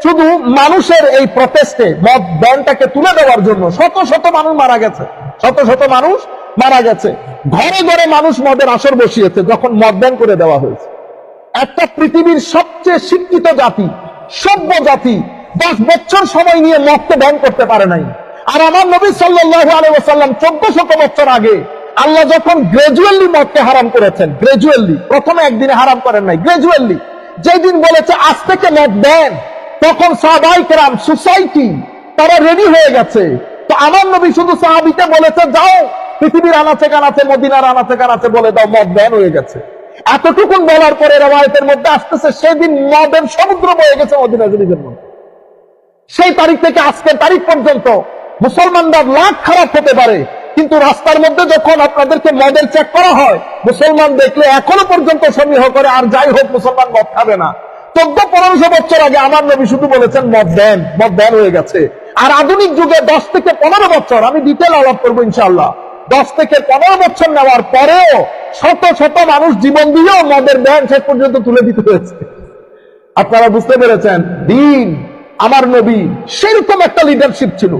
শুধু মানুষের এই প্রটেস্টে মদ ব্যানটাকে তুলে দেওয়ার জন্য শত শত মানুষ মারা গেছে, শত শত মানুষ মারা গেছে। ঘরে ঘরে মানুষ মদের আসর বসিয়েছে যখন মদ ব্যান করে দেওয়া হয়েছে। একটা পৃথিবীর সবচেয়ে শিক্ষিত জাতি, সভ্য জাতি 10 বছর সময় নিয়ে মদকে ব্যান করতে পারে নাই। আর আমার নবী সাল্লাল্লাহু আলাইহি ওয়াসাল্লাম 1400 বছর আগে আল্লাহ যখন গ্রাজুয়ালি মদকে হারাম করেছেন, গ্রাজুয়ালি, প্রথমে একদিনে হারাম করেন নাই, গ্রাজুয়ালি যেদিন বলেছে আজ থেকে মদ দেন, তখন সাহাবায়ে কেরাম, সোসাইটি, তারা রেডি হয়ে গেছে। তো আমার নবী শুধু সাহাবীকে বলেছে যাও পৃথিবীর আনাচে কানাচে, মদিনার আনাচে কানাচে বলে দাও মদ ব্যান হয়ে গেছে। এতটুকুন বলার পরে রওয়ায়াতের মধ্যে আসতেছে সেদিন মদের সমুদ্র বয়ে গেছে মদিনা শরীফের মধ্যে। সেই তারিখ থেকে আজকের তারিখ পর্যন্ত মুসলমানরা লাখ খারাপ হতে পারে, কিন্তু রাস্তার মধ্যে যখন আপনাদেরকে মদের চেক করা হয়, মুসলমান দেখলে এখনো পর্যন্ত সমীহ করে, আর যাই হোক মুসলমান মদ খাবে না। 1400-1500 বছর আগে আমার নবী শুধু বলেছেন মদ দেন হয়ে গেছে। আর আধুনিক যুগে 10 থেকে 15 বছর, আমি ডিটেল আলাপ করবো ইনশাআল্লাহ, 10 থেকে 15 বছর নেওয়ার পরেও শত শত মানুষ জীবন দিয়েও মদের ব্যান শেষ পর্যন্ত তুলে দিতে হয়েছে। আপনারা বুঝতে পেরেছেন, দিন আমার নবী সেরকম একটা লিডারশিপ ছিল,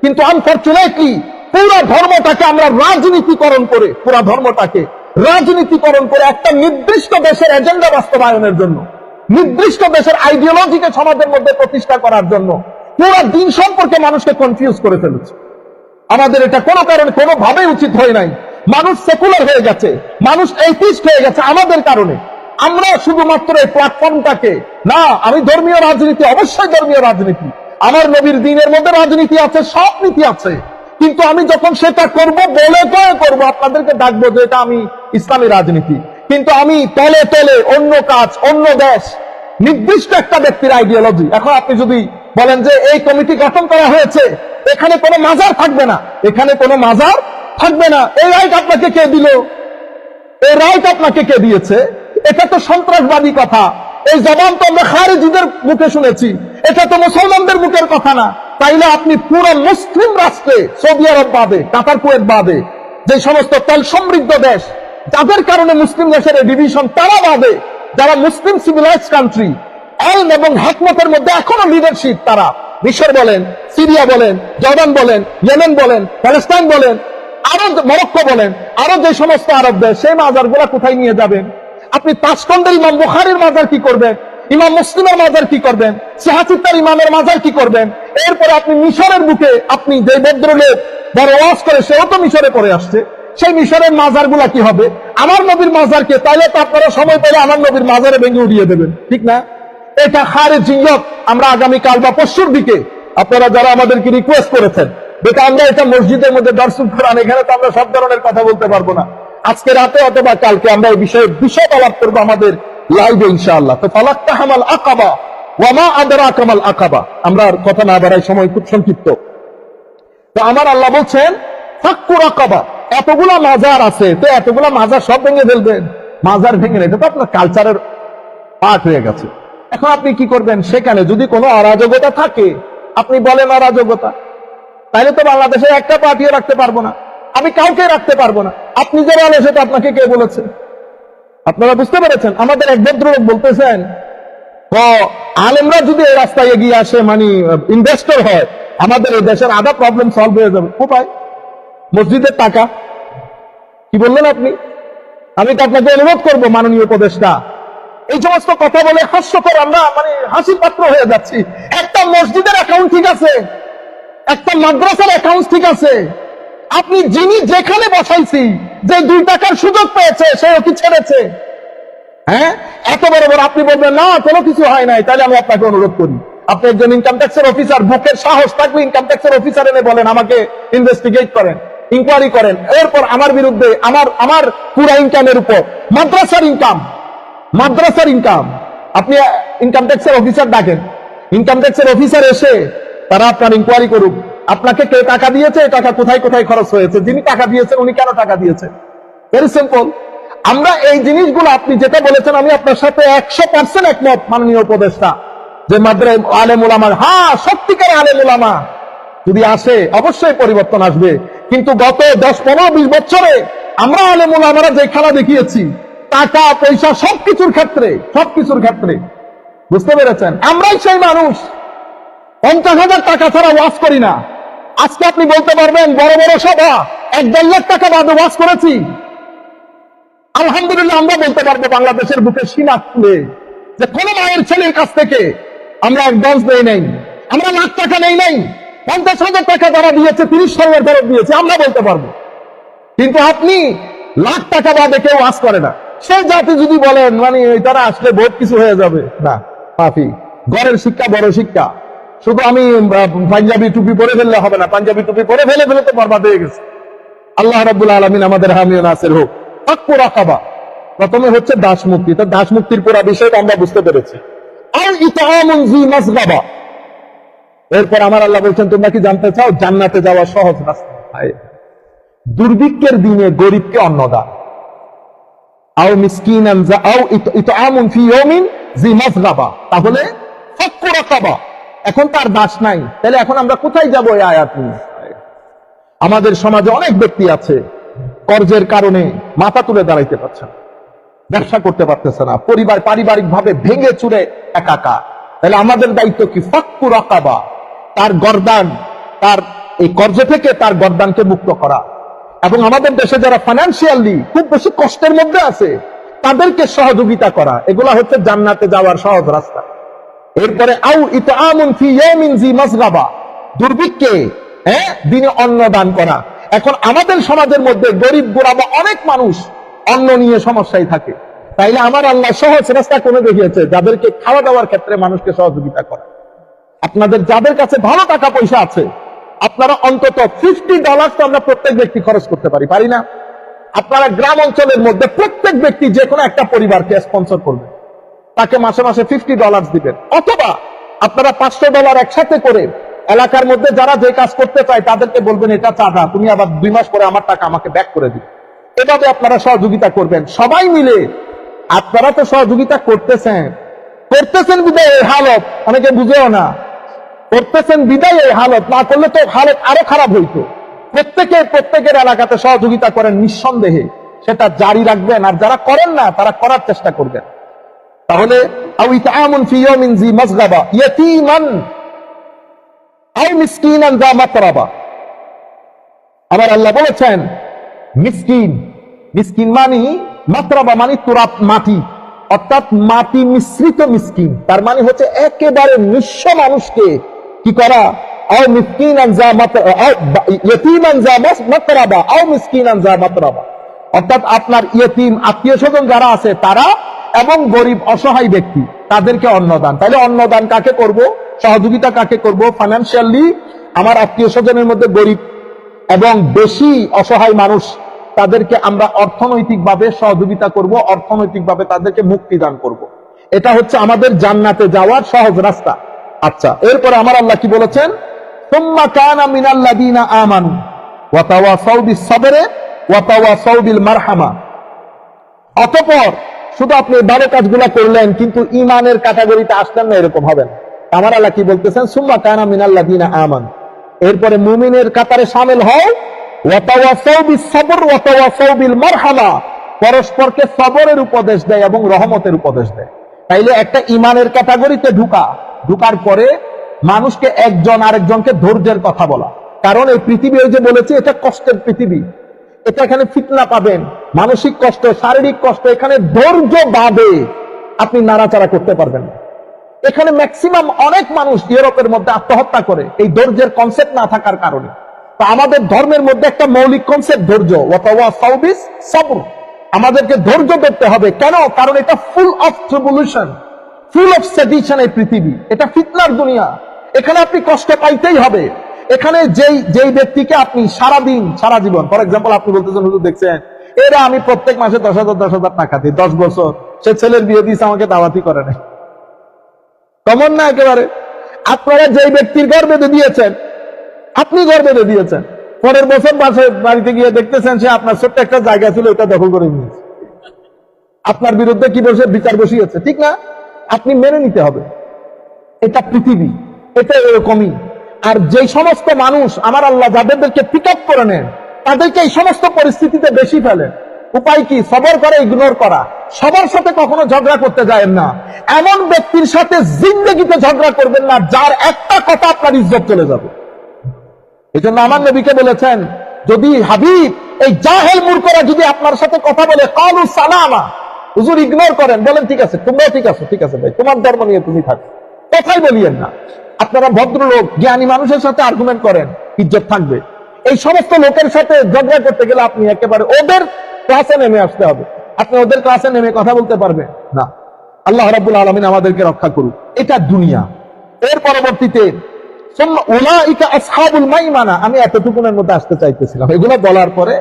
কিন্তু আনফরচুনেটলি পুরো ধর্মটাকে আমরা রাজনীতিকরণ করে, পুরো ধর্মটাকে রাজনীতিকরণ করে একটা নির্দিষ্ট দেশের এজেন্ডা বাস্তবায়নের জন্য, নির্দিষ্ট দেশের আইডিওলজিকে সমাজের মধ্যে প্রতিষ্ঠা করার জন্য পুরো দিন সম্পর্কে মানুষকে কনফিউজ করে ফেলেছে। আমাদের এটা কোনো কারণে কোনোভাবে উচিত হয় নাই। মানুষ সেকুলার হয়ে গেছে, মানুষ এথিস্ট হয়ে গেছে আমাদের কারণে। আমরা শুধুমাত্র এই প্ল্যাটফর্মটাকে, না আমি ধর্মীয় রাজনীতি, অবশ্যই ধর্মীয় রাজনীতি, আমার নবীর দ্বীনের মধ্যে রাজনীতি আছে, সব নীতি আছে, কিন্তু আমি যখন সেটা করব বলে করব, আপনাদেরকে ডাকবো যে এটা আমি ইসলামী রাজনীতি, কিন্তু আমি তলে তলে অন্য কাজ, অন্য দেশ, নির্দিষ্ট একটা ব্যক্তির আইডিওলজি। এখন আপনি যদি বলেন যে এই কমিটি গঠন করা হয়েছে, এখানে কোনো মাজার থাকবে না, এখানে কোনো মাজার থাকবে না, এই রাইট আপনাকে কে দিল? এই রাইট আপনাকে কে দিয়েছে? এটা তো সন্ত্রাসবাদী কথা। এই জবান তো আমরা খারেজিদের মুখে শুনেছি, এটা তো মুসলমানদের মুখের কথা না। তাইলে আপনি পুরো মুসলিম রাষ্ট্রে, সৌদি আরব বাদে, কাতার, কুয়েত বাদে, যে সমস্ত তেল সমৃদ্ধ দেশ, যাদের কারণে মুসলিম দেশের ডিভিশন, তারা বাদে যারা মুসলিম সিভিলাইজ কান্ট্রি, এলম এবং হিকমতের মধ্যে এখনো লিডারশিপ, তারা মিশর বলেন, সিরিয়া বলেন, জর্ডান বলেন, ইয়েমেন বলেন, প্যালেস্টাইন বলেন, আরো মরক্কো বলেন, আরো যে সমস্ত আরব দেশ, সেই মাজারগুলা কোথায় নিয়ে যাবেন? আপনি তাশকন্দের ইমাম বুখারীর মাজার কি করবেন? ইমাম মুসলিমের মাজার কি করবেন? সিহাচিত্তার ইমামের মাজার কি করবেন? এরপরে আপনি মিশরের বুকে, আপনি যে ভদ্রলোক বড় ওয়াজ করে, সেও তো মিশরে পড়ে আসছে, সেই মিশরের মাজারগুলা কি হবে? আমার নবীর মাজারকে তাইলে তো আপনারা সময় পেলে আমার নবীর মাজারে ভেঙে উড়িয়ে দেবেন, ঠিক না? এটা খারেজিয়ত। আমরা আগামীকাল বা পরশুর দিকে, আপনারা যারা আমাদেরকে রিকোয়েস্ট করেছেন, যেটা আমরা এটা মসজিদের মধ্যে দর্শন করান, এখানে তো আমরা সব ধরনের কথা বলতে পারবো না। আজকে রাতে অথবা কালকে আমরা এই বিষয়ে বিশদ আলাপ করবো আমাদের লাইভে ইনশাআল্লাহ। তো ফালাক্তাহামাল আকাবা ওয়া মা আদরাকা মাল আকাবা। আমরা আর কথা না বাড়াই, সময় খুব সংক্ষিপ্ত। তো আমার আল্লাহ বলছেন ফাক্কু রাকাবা, এতগুলা মাজার আছে, তো এতগুলা মাজার সব ভেঙে ফেলবেন? মাজার ভেঙে, এটা তো আপনার কালচারের পার্ট হয়ে গেছে। এখন আপনি কি করবেন? সেখানে যদি কোনো অরাজকতা থাকে, আপনি বলেন অরাজকতা, তাহলে তো বাংলাদেশে একটা পার্টিও রাখতে পারবো না, আমি কাউকে রাখতে পারবো না। আপনি যে বলে সেটা আপনাকে কে বলেছে? আপনারা বুঝতে পেরেছেন? আমাদের এক ভদ্রলোক বলতেছেন, আলেমরা যদি এই রাস্তায় এগিয়ে আসে, মানে ইনভেস্টর হয়, আমাদের এই দেশের আধা প্রবলেম সলভ হয়ে যাবে। কোথায়? মসজিদের টাকা। কি বললেন আপনি? আমি তো আপনাকে অনুরোধ করবো, মাননীয় উপদেষ্টা, এই সমস্ত কথা বলে হাস্যকর, আমরা মানে হাসির পাত্র হয়ে যাচ্ছি। একটা মসজিদের অ্যাকাউন্ট ঠিক আছে, একটা মাদ্রাসার অ্যাকাউন্ট ঠিক আছে, আপনি যিনি যেখানে বসাইছি, যে 2 টাকার সুযোগ পেয়েছে, সে কি ছেড়েছে? হ্যাঁ, এত বড় বড় আপনি বলবেন না কোনো কিছু হয় নাই। তাহলে আমি আপনাকে অনুরোধ করি, আপনি একজন ইনকাম ট্যাক্সের অফিসার, বুকের সাহস থাকলে ইনকাম ট্যাক্সের অফিসার এনে বলেন, আমাকে ইনভেস্টিগেট করেন, ইনকোয়ারি করেন, এরপর আমার বিরুদ্ধে আমার পুরো ইনকামের উপর মাদ্রাসার ইনকাম আপনি ইনকাম ট্যাক্সের অফিসার ডাকেন, ইনকাম ট্যাক্সের অফিসার এসে তারা আপনার ইনকোয়ারি করুক, আপনাকে কে টাকা দিয়েছে, টাকা কোথায় কোথায় খরচ হয়েছে, যিনি টাকা দিয়েছেন উনি কেন টাকা দিয়েছে। Very simple. আমরা এই জিনিসগুলো, আপনি যেটা বলেছেন, আমি আপনার সাথে 100% একমত মাননীয় উপদেষ্টা, যে মাদ্রাসায় আলেম উলামা, হ্যাঁ সত্যিকার আলেম উলামা যদি আসে অবশ্যই পরিবর্তন আসবে। কিন্তু গত 10, 15, 20 বছরে আমরা আলেম উলামারা যে খেলা দেখিয়েছি, টাকা পয়সা সবকিছুর ক্ষেত্রে, বুঝতে পেরেছেন? আমরাই সেই মানুষ, 50,000 টাকা ছাড়া ওয়াজ করি না। আজকে আপনি বলতে পারবেন বড় বড় সভা 1-1.5 লাখ টাকা বাদে ওয়াজ করেছি। আলহামদুলিল্লাহ আমরা বলতে পারবো বাংলাদেশের বুকে সিনা খুলে, যে কোন মায়ের ছেলের কাছ থেকে আমরা অ্যাডভান্স নেই নাই, আমরা লাখ টাকা নেই নাই, 50,000 টাকা যারা দিয়েছে 30 সালের ফেরত দিয়েছে, আমরা বলতে পারবো। কিন্তু আপনি লাখ টাকা বাদে কেউ আজ করে না। সেই জাতি যদি বলেন মানে তারা আসলে বহুত কিছু হয়ে যাবে, না মাফি, ঘরের শিক্ষা বড় শিক্ষা। শুধু আমি পাঞ্জাবি টুপি পরে ফেললে হবে না, পাঞ্জাবি টুপি পরে ফেলে তো বরবাদ হয়ে গেছে। আল্লাহ রাব্বুল আলামিন আমাদের হামি ও নাসির হোক। ফাক্কু রাকাবা, প্রথমে হচ্ছে দাস মুক্তি। তো দাস মুক্তির পুরো বিষয়টা আমরা বুঝতে পেরেছি। আর ইতআমুন যী মাসগাবা, এরপর আমার আল্লাহ বলছেন তোমরা কি জানতে চাও জান্নাতে যাওয়া সহজ রাস্তা? দুর্ভিক্ষের দিনে গরিবকে অন্নদান। আও মিসকিনান আও ইতআমুন ফি ইয়াউমিন যী মাসগাবা, তাহলে ফাক্কু রাকাবা। এখন তার দাস নাই, তাহলে এখন আমরা কোথায় যাব? এই আয়াত নিয়ে আমাদের সমাজে অনেক ব্যক্তি আছে কর্জের কারণে মাথা তুলে দাঁড়াইতে পারছে না, ব্যবসা করতে পারতেছে না, পরিবার পারিবারিক ভাবে ভেঙে চুরে একাকার। তাহলে আমাদের দায়িত্ব কি? ফাক্কু রাকাবা, তার গর্দান, তার এই কর্জ থেকে তার গর্দানকে মুক্ত করা। এবং আমাদের দেশে যারা ফাইন্যান্সিয়ালি খুব বেশি কষ্টের মধ্যে আছে তাদেরকে সহযোগিতা করা, এগুলা হচ্ছে জান্নাতে যাওয়ার সহজ রাস্তা। এরপরে আউ ইতআমুন ফি ইয়াউমিন যী মাসগাবা, দুর্ভিক্ষে দিনে অন্ন দান করা। এখন আমাদের সমাজের মধ্যে গরিব গোরাবা অনেক মানুষ অন্ন নিয়ে সমস্যায় থাকে। তাইলে আমার আল্লাহ সহজ রাস্তা কোনে দেখিয়েছে? যাদেরকে খাওয়া দাওয়ার ক্ষেত্রে মানুষকে সহযোগিতা করা। আপনাদের যাদের কাছে ভালো টাকা পয়সা আছে, আপনারা অন্তত $50 তো আমরা প্রত্যেক ব্যক্তি খরচ করতে পারি না? আপনারা গ্রাম অঞ্চলের মধ্যে প্রত্যেক ব্যক্তি যে কোনো একটা পরিবারকে স্পন্সর করবেন, তাকে মাসে মাসে $50 দিবেন। অথবা আপনারা $500 একসাথে করে এলাকার মধ্যে যারা যে কাজ করতে চায় তাদেরকে বলবেন এটা চাঁদা, তুমি আবার 2 মাস পরে আমার টাকা আমাকে ব্যাক করে দিবে। এভাবে আপনারা সহযোগিতা করবেন সবাই মিলে। আপনারা তো সহযোগিতা করতেছেন বিদায় এই হালত, অনেকে বুঝেও না, করতেছেন বিদায় এই হালত, না করলে তো হালত আরো খারাপ হইতো। প্রত্যেকের এলাকাতে সহযোগিতা করেন নিঃসন্দেহে, সেটা জারি রাখবেন। আর যারা করেন না তারা করার চেষ্টা করবেন। তাহলে আও ইতআমুন ফি ইয়াউমিন যী মাসগাবা ইয়াতীমান আও মিসকিনান যা মাতরাবা। আবার আল্লাহ বলেছেন মিসকিন মানে মাতরাবা মানে তুরাব, মাটি, অর্থাৎ মাটি মিশ্রিত মিসকিন। তার মানে হচ্ছে একেবারে নিঃস্ব মানুষকে কি করা? আও মিসকিনান যা ইয়াতীমান যা মাতরাবা আও মিসকিনান যা মাতরাবা, অর্থাৎ আপনার ইয়তীম আত্মীয় স্বজন যারা আছে তারা এবং গরিব অসহায় ব্যক্তি তাদেরকে অন্নদান। তাহলে অন্নদান কাকে করব? সহযোগিতা কাকে করব? ফাইন্যান্সিয়ালি আমার আত্মীয় স্বজনের মধ্যে গরিব এবং বেশি অসহায় মানুষ, তাদেরকে আমরা অর্থনৈতিকভাবে সহযোগিতা করব, অর্থনৈতিকভাবে তাদেরকে মুক্তি দান করব। এটা হচ্ছে আমাদের জান্নাতে যাওয়ার সহজ রাস্তা। আচ্ছা, এরপরে আমার আল্লাহ কি বলেছেন? সুম্মা কানা মিনাল্লাযীনা আমানু ওয়া তাওয়াসাউ বিস-সাবরি ওয়া তাওয়াসাউ বিল মারহামা। অতঃপর শুধু আপনি ভালো কাজগুলো করলেন কিন্তু ইমানের ক্যাটাগরিতে আসলেন না, এরকম হবে না। আমার আল্লাহ কি বলতেছেন? সুম্মা কানা মিনাল্লাযীনা আমানু, এরপরে মুমিনের কাতারে শামিল হও, ওয়া তাওয়াসাউ বিস-সাবর ওয়া তাওয়াসাউ বিল মারহামা, পরস্পরকে সবরের উপদেশ দেয় এবং রহমতের উপদেশ দেয়। তাইলে একটা ইমানের ক্যাটাগরিতে ঢুকার পরে মানুষকে একজন আরেকজনকে ধৈর্যের কথা বলা। কারণ এই পৃথিবী, ওই যে বলেছে, এটা কষ্টের পৃথিবী। এটা এখানে ফিতনা পাবেন, মানসিক কষ্ট, শারীরিক কষ্ট। এখানে ধৈর্য বাদে আপনি নাড়াচাড়া করতে পারবেন না। এখানে ম্যাক্সিমাম অনেক মানুষ ইউরোপের মধ্যে আত্মহত্যা করে এই ধৈর্যের কনসেপ্ট না থাকার কারণে। তা আমাদের ধর্মের মধ্যে একটা মৌলিক কনসেপ্ট ধৈর্য, ওয়া তাওয়াসাউ বিস-সাবর। আমাদেরকে ধৈর্য ধরতে হবে। কেন? কারণ এটা full of tribulation, full of sedition এই পৃথিবী। এটা ফিতনার দুনিয়া, এখানে আপনি কষ্ট পাইতেই হবে। এখানে যেই ব্যক্তিকে আপনি সারা জীবন, ফর এক্সাম্পল আপনি বলতেছেন হুজুর দেখছেন এরা আমি প্রত্যেক মাসে 10,000 টাকা দিই, 10 বছর সে ছেলের বিয়ে দিয়েছে, আমাকে দাওয়াতি করে নাই। কমন না একেবারে? আপনারা যেই ব্যক্তির ঘর বেঁধে দিয়েছেন, আপনি ঘর বেঁধে দিয়েছেন, পরের বছর বাড়িতে গিয়ে দেখতেছেন সে আপনার ছোট্ট একটা জায়গা ছিল ওটা দখল করে নিয়েছে, আপনার বিরুদ্ধে কি বসে বিচার বসিয়েছে, ঠিক না? আপনি মেনে নিতে হবে, এটা পৃথিবী, এটা এরকমই। আর যেই সমস্ত মানুষ আমার আল্লাহ যাদেরকে পিক আপ করে নেন তাদেরকে এই সমস্ত পরিস্থিতিতে বেশি ফেলেন। উপায় কি? সবর করে ইগনোর করা। সবার সাথে কখনো ঝগড়া করতে যায়েন না। এমন ব্যক্তির সাথে জিন্দেগিতে ঝগড়া করবেন না যার একটা কথা আপনার ইজ্জত চলে যাবে। এই জন্য আমার নবীকে বলেছেন, যদি হাবিব এই জাহেল মূর্খরা যদি আপনার সাথে কথা বলে কালু সালামা, হুজুর ইগনোর করেন, বলেন ঠিক আছে, তোমরাও ঠিক আছে ভাই, তোমার ধর্ম নিয়ে তুমি থাকো, কথাই বলিয়েন না। আপনারা ভদ্রলোক জ্ঞানী মানুষের সাথে আর্গুমেন্ট করেন, ইজ্জত থাকবে। এই সমস্ত লোকের সাথে ঝগড়া করতে গেলে আপনি একেবারে ওদের ক্লাসে নেমে আসতে হবে। আপনি ওদের ক্লাসে নেমে কথা বলতে পারবেন না। আল্লাহ রাব্বুল আলামিন আমাদেরকে রক্ষা করুক। এটা দুনিয়া। এর পরবর্তীতে উলাইকা আসহাবুল মাইমানা, আমি এতটুকুনের মধ্যে আসতে চাইতেছিলাম। এগুলো বলার পরে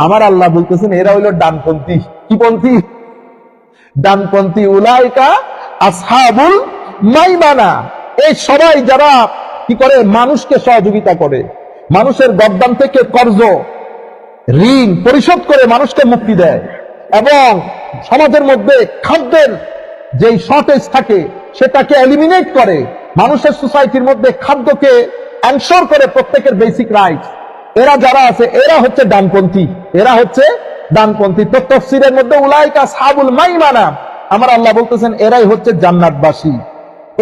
আমার আল্লাহ বলতেছেন এরা হইল ডানপন্থী। কি পন্থী? ডানপন্থী। উলাইকা আসহাবুল মাইমানা, এই সবাই যারা কি করে, মানুষকে সহযোগিতা করে, মানুষের গর্দান থেকে কর্জ ঋণ পরিশোধ করে মানুষকে মুক্তি দেয়, এবং সমাজের মধ্যে খাদ্যের যেই শর্টেজ থাকে সেটাকে এলিমিনেট করে, মানুষের সোসাইটির মধ্যে খাদ্যকে এনশোর করে প্রত্যেকের বেসিক রাইট। এরা যারা আছে এরা হচ্ছে ডানপন্থী, এরা হচ্ছে ডানপন্থী। তো তাফসীরের মধ্যে উলাইকা আসহাবুল মাইমানা, আমার আল্লাহ বলতেছেন এরাই হচ্ছে জান্নাতবাসী,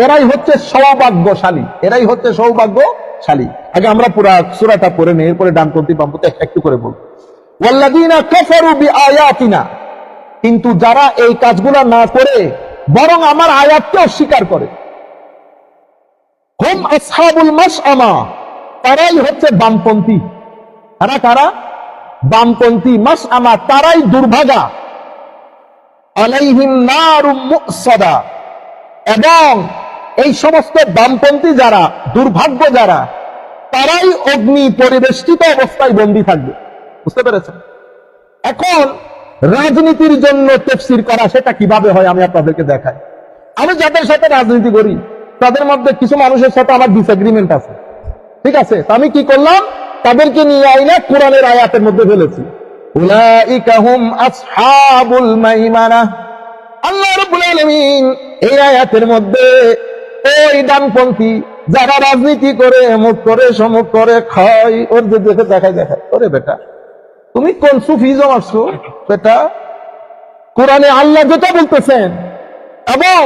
এরাই হচ্ছে সৌভাগ্যশালী, এরাই হচ্ছে সৌভাগ্যশালী। আগে আমরা পুরো সূরাটা পড়ে নেই, এরপরে ডানপন্থী বামপন্থী একটু করে বলবো। ওয়াল্লাযীনা কাফারু বিআয়াতিনা, কিন্তু যারা এই কাজগুলো না করে বরং আমার আয়াতকে অস্বীকার করে, হুম আসহাবুল মাশআমা, তারাই হচ্ছে বামপন্থী। কারা কারা? বামপন্থী। মাশআমা, তারাই দুর্ভাগা। আলাইহিম নারুম মুকসাদা, এবং এই সমস্ত বামপন্থী যারা, দুর্ভাগ্য যারা, তারাই অগ্নি পরিবেষ্টিত অবস্থায় বন্দী থাকবে। বুঝতে পেরেছেন? এখন রাজনীতির জন্য তাফসীর করা সেটা কিভাবে হয় আমি আপনাদেরকে দেখাই। আমি যাদের সাথে রাজনীতি করি তাদের মধ্যে কিছু মানুষের সাথে আমার ডিসএগ্রিমেন্ট আছে, ঠিক আছে? তো আমি কি করলাম, তাদেরকে নিয়ে আইনা কোরআনের আয়াতের মধ্যে ফেলেছি। উলাইকা হুম আসহাবুল মাইমানা, আল্লাহ রাব্বুল আলামিন এই আয়াতের মধ্যে ওই ডানপন্থী যারা রাজনীতি করে, মুখ করে, সমুখ করে, খায়, ওর যে দেখে দেখায়, ওরে বেটা তুমি কোন সুফিজম আসছো বেটা? কোরআনে আল্লাহ যেটা বলতেছেন, এবং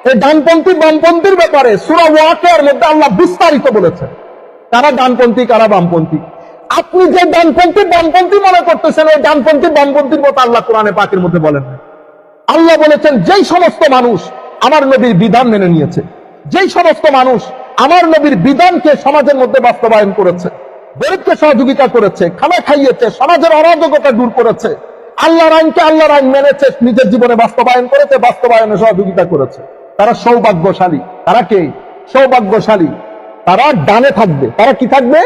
এই ডানপন্থী বামপন্থীর ব্যাপারে সূরা ওয়াকিয়ার মধ্যে আল্লাহ বিস্তারিত বলেছেন কারা ডানপন্থী কারা বামপন্থী। আপনি যে ডানপন্থী বামপন্থী মনে করতেছেন, ওই ডানপন্থী বামপন্থীর মতো আল্লাহ কোরআনে পাকের মধ্যে বলেন না। আল্লাহ বলেছেন যেই সমস্ত মানুষ আমার নবীর বিধান মেনে নিয়েছে, যেই সমস্ত মানুষ আমার নবীর বিধানকে সমাজের মধ্যে বাস্তবায়ন করেছে, গরিবকে সহযোগিতা করেছে, খানা খাইয়েছে, সমাজের অরাজকতা দূর করেছে, আল্লাহর আইনকে আল্লাহর আইন মেনেছে, নিজের জীবনে বাস্তবায়ন করেছে, বাস্তবায়নে সহযোগিতা করেছে, তারা সৌভাগ্যশালী। তারা কে? সৌভাগ্যশালী। তারা ডানে থাকবে। তারা কি থাকবে?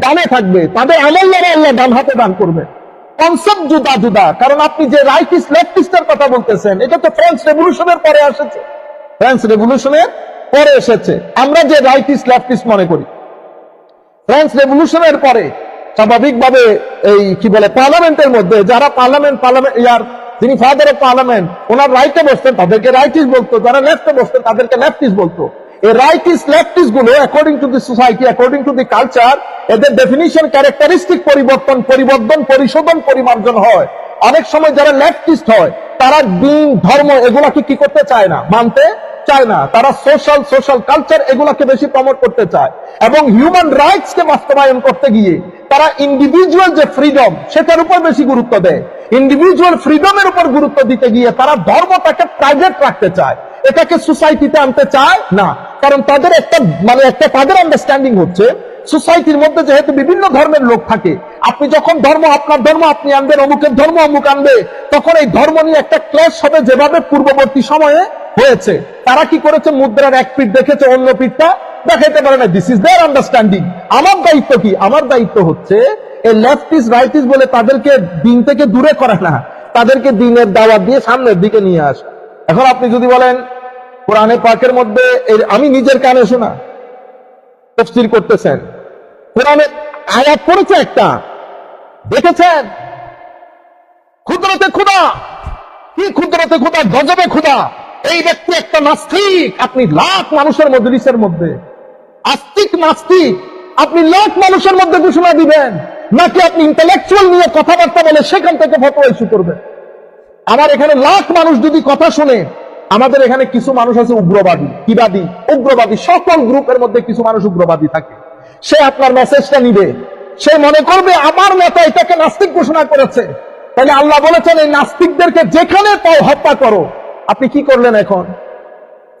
ডানে থাকবে। তাদের আমল নামা আল্লাহ ডান হাতে দান করবে। কনসেপ্ট জুদা জুদা। কারণ আপনি যে রাইটিস্ট লেফটিস্টের কথা বলতেছেন, এটা তো ফ্রেঞ্চ রেভলিউশনের পরে এসেছে, ফ্রেঞ্চ রেভলিউশনের পরে এসেছে। আমরা যে রাইটিস্ট লেফটিস্ট মনে করি, ফ্রেঞ্চ রেভলিউশনের পরে স্বাভাবিকভাবে এই কি বলে পার্লামেন্টের মধ্যে যারা পার্লামেন্ট ইয়ার যিনি ফাদার অফ পার্লামেন্ট, ওনার রাইটে বসতেন তাদেরকে রাইটিস্ট বলতো, যারা লেফটে বসতেন তাদেরকে লেফটিস্ট বলতো। এই রাইটিস্ট লেফটিস্ট গুলো according to the society, according to the culture, এদের ডেফিনিশন, ক্যারেক্টারিস্টিক পরিবর্তন, পরিশোধন, পরিমার্জন হয়। অনেক সময় যারা লেফটিস্ট হয় তারা দিন, ধর্ম এগুলাকে কি করতে চায় না, মানতে চায় না। তারা সোশ্যাল কালচার এগুলাকে বেশি প্রমোট করতে চায়, এবং হিউম্যান রাইটস কে বাস্তবায়ন করতে গিয়ে তারা ইন্ডিভিজুয়াল যে ফ্রিডম সেটার উপর বেশি গুরুত্ব দেয়। ইন্ডিভিজুয়াল ফ্রিডমের উপর গুরুত্ব দিতে গিয়ে তারা ধর্মটাকে প্রাইভেট রাখতে চায়, এটাকে সোসাইটিতে আনতে চায় না। কারণ তাদের একটা তাদের আন্ডারস্ট্যান্ডিং হচ্ছে সোসাইটির মধ্যে যেহেতু বিভিন্ন ধর্মের লোক থাকে, আপনি যখন আপনার ধর্ম আপনি আনবেন, অমুকের ধর্ম অমুক আনবে, তখন এই ধর্ম নিয়ে একটা ক্লেশ হবে, যেভাবে পূর্ববর্তী সময়ে হয়েছে। তারা কি করেছে, মুদ্রার এক পিঠ দেখেছে, অন্য পিঠটা দেখাইতে পারে না। This is their understanding. আমার দায়িত্ব কি? আমার দায়িত্ব হচ্ছে এই লেফটিস্ট রাইটিস্ট বলে তাদেরকে দিন থেকে দূরে করে না, তাদেরকে দিনের দাওয়াত দিয়ে সামনের দিকে নিয়ে আসা। এখন আপনি যদি বলেন কোরআনে পাকের মধ্যে, আমি নিজের কানে শোনা তাফসীর করতেছেন, কোরআনে আয়াত পড়েছে একটা, দেখেছেন কুদরতে খোদা, কি কুদরতে খোদা, গজবে খোদা। এই ব্যক্তি একটা নাস্তিক। আপনি লাখ মানুষের মজলিসের মধ্যে আস্তিক নাস্তিক আপনি লাখ মানুষের মধ্যে ঘোষণা দিবেন, নাকি আপনি ইন্টেলেকচুয়াল নিয়ে কথাবার্তা বলে সেখান থেকে ফতোয়া ইস্যু করবেন? আমার এখানে লাখ মানুষ যদি কথা শুনে, আমাদের এখানে কিছু মানুষ আছে উগ্রবাদী, কিবাদী, উগ্রবাদী, সকল গ্রুপের মধ্যে কিছু মানুষ উগ্রবাদী থাকে। সে আপনার মেসেজটা নিবে, সে মনে করবে আমার নেতা এটাকে নাস্তিক ঘোষণা করেছে, তাহলে আল্লাহ বলেছেন এই নাস্তিকদেরকে যেখানে পাও হত্যা করো। আপনি কি করলেন? এখন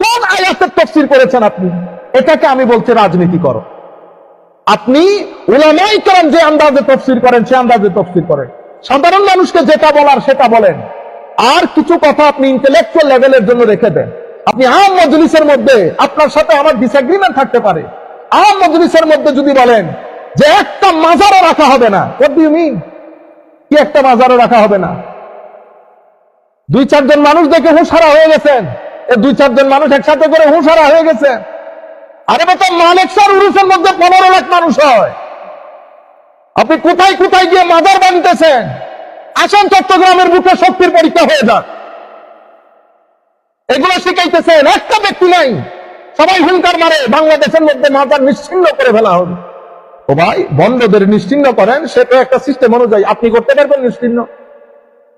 কোন আয়াতের তাফসীর করেছেন আপনি? এটাকে আমি বলছি রাজনীতি করো। আপনি উলামায়ে কেরাম যে আন্দাজে তাফসীর করেন সে আন্দাজে তাফসীর করেন, সাধারণ মানুষকে যেটা বলার সেটা বলেন, আর কিছু কথা আপনি ইন্টেলেকচুয়াল লেভেলের জন্য রেখে দেন। আপনি আম মজলিসের মধ্যে আপনার সাথে আমার ডিসএগ্রিমেন্ট থাকতে পারে, আম মজলিসের মধ্যে যদি বলেন যে একটা মাজারও রাখা হবে না, হোয়াট ডু ইউ মিন? কি একটা মাজারও রাখা হবে না? 2-4 জন মানুষ দেখে হুঁশহারা হয়ে গেছেন, এই 2-4 জন মানুষ একসাথে করে হুঁশহারা হয়ে গেছে। আরে বেটা, মানেকশার উরুসের মধ্যে 15 লাখ মানুষ হয়, আপনি কোথায় কোথায় গিয়ে মাজার বানতেছেন? আসেন চট্টগ্রামের বুকে শক্তির পরীক্ষা হয়ে যাক। এগুলো শিখাইতেছেন, একটা ব্যক্তি নাই, সবাই হুঙ্কার মারে বাংলাদেশের মধ্যে মাজার নিশ্চিহ্ন করে ফেলা হবে। ও ভাই, বন্ধদের নিশ্চিহ্ন করেন, সেটা একটা সিস্টেম অনুযায়ী আপনি করতে পারবেন নিশ্চিহ্ন?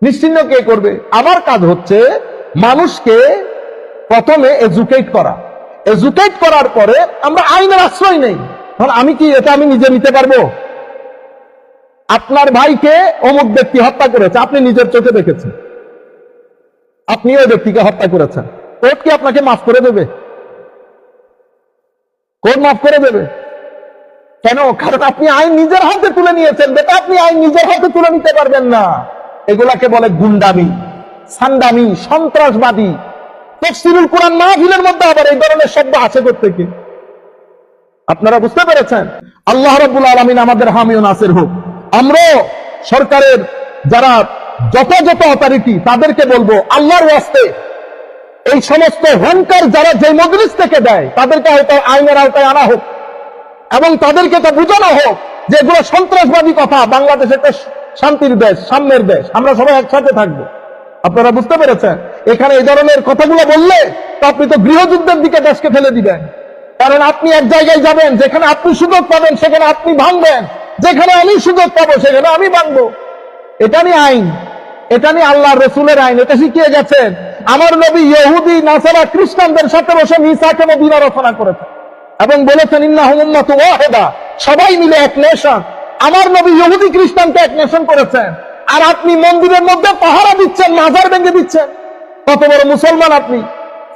নিশ্চিহ্ন কে করবে? আমার কাজ হচ্ছে মানুষকে প্রথমে এডুকেট করা, এডুকেট করার পরে আমরা আইনের আশ্রয় নেই। আমি কি এটা আমি নিজে নিতে পারবো? আপনার ভাইকে অমুক ব্যক্তি হত্যা করেছে, আপনি নিজের চোখে দেখেছেন, আপনি ওই ব্যক্তিকে হত্যা করেছেন, কোর্ট কি আপনাকে মাফ করে দেবে? কোর্ট মাফ করে দেবে কেন? কারণ আপনি আইন নিজের হাতে তুলে নিয়েছেন। বেটা, আপনি আইন নিজের হাতে তুলে নিতে পারবেন না। এগুলাকে বলে গুন্ডামি, সান্ডামি, সন্ত্রাসবাদী। তাফসীরুল কুরআন মাহফিলের মধ্যে আবার এই ধরনের শব্দ আছে কোত্থেকে? আপনারা বুঝতে পেরেছেন? আল্লাহ রাব্বুল আলামিন আমাদের হামি ও নাসির হোক। আমরা সরকারের যারা যথাযথ অথরিটি তাদেরকে বলবো, আল্লাহর ওয়াস্তে এই সমস্ত হুঙ্কার যারা যে মজলিস থেকে দেয় তাদেরকে হয়তো আইনের আওতায় আনা হোক এবং তাদেরকে তো বোঝানো হোক যে এগুলো সন্ত্রাসবাদী কথা। বাংলাদেশ একটা শান্তির দেশ, সাম্যের দেশ, আমরা সবাই একসাথে থাকবো। আপনারা বুঝতে পেরেছেন? এখানে এই ধরনের কথাগুলো বললে তো আপনি তো গৃহযুদ্ধের দিকে দেশকে ফেলে দিবেন। কারণ আপনি এক জায়গায় যাবেন, যেখানে আপনি সুযোগ পাবেন সেখানে আপনি ভাঙবেন, যেখানে আমি সুযোগ পাবো সেখানে আমি ভাঙবো। এটা নিয়ে আইন, এটা নিয়ে আল্লাহ রসুলের আইন, এটা শিখিয়ে গেছেন। আমার নবী ইহুদি, নাসারা, খ্রিস্টানদের সাথে বসে মিসাকে মদিনা রচনা করেছেন এবং বলেছেন ইন্নাহুম উম্মাতুন ওয়াহিদা, সবাই মিলে এক নেশন। আমার নবী ইহুদি খ্রিস্টানকে এক নেশন করেছেন, আর আপনি মন্দিরের মধ্যে পাহারা দিচ্ছেন, মাজার ভেঙে দিচ্ছেন। কত বড় মুসলমান আপনি!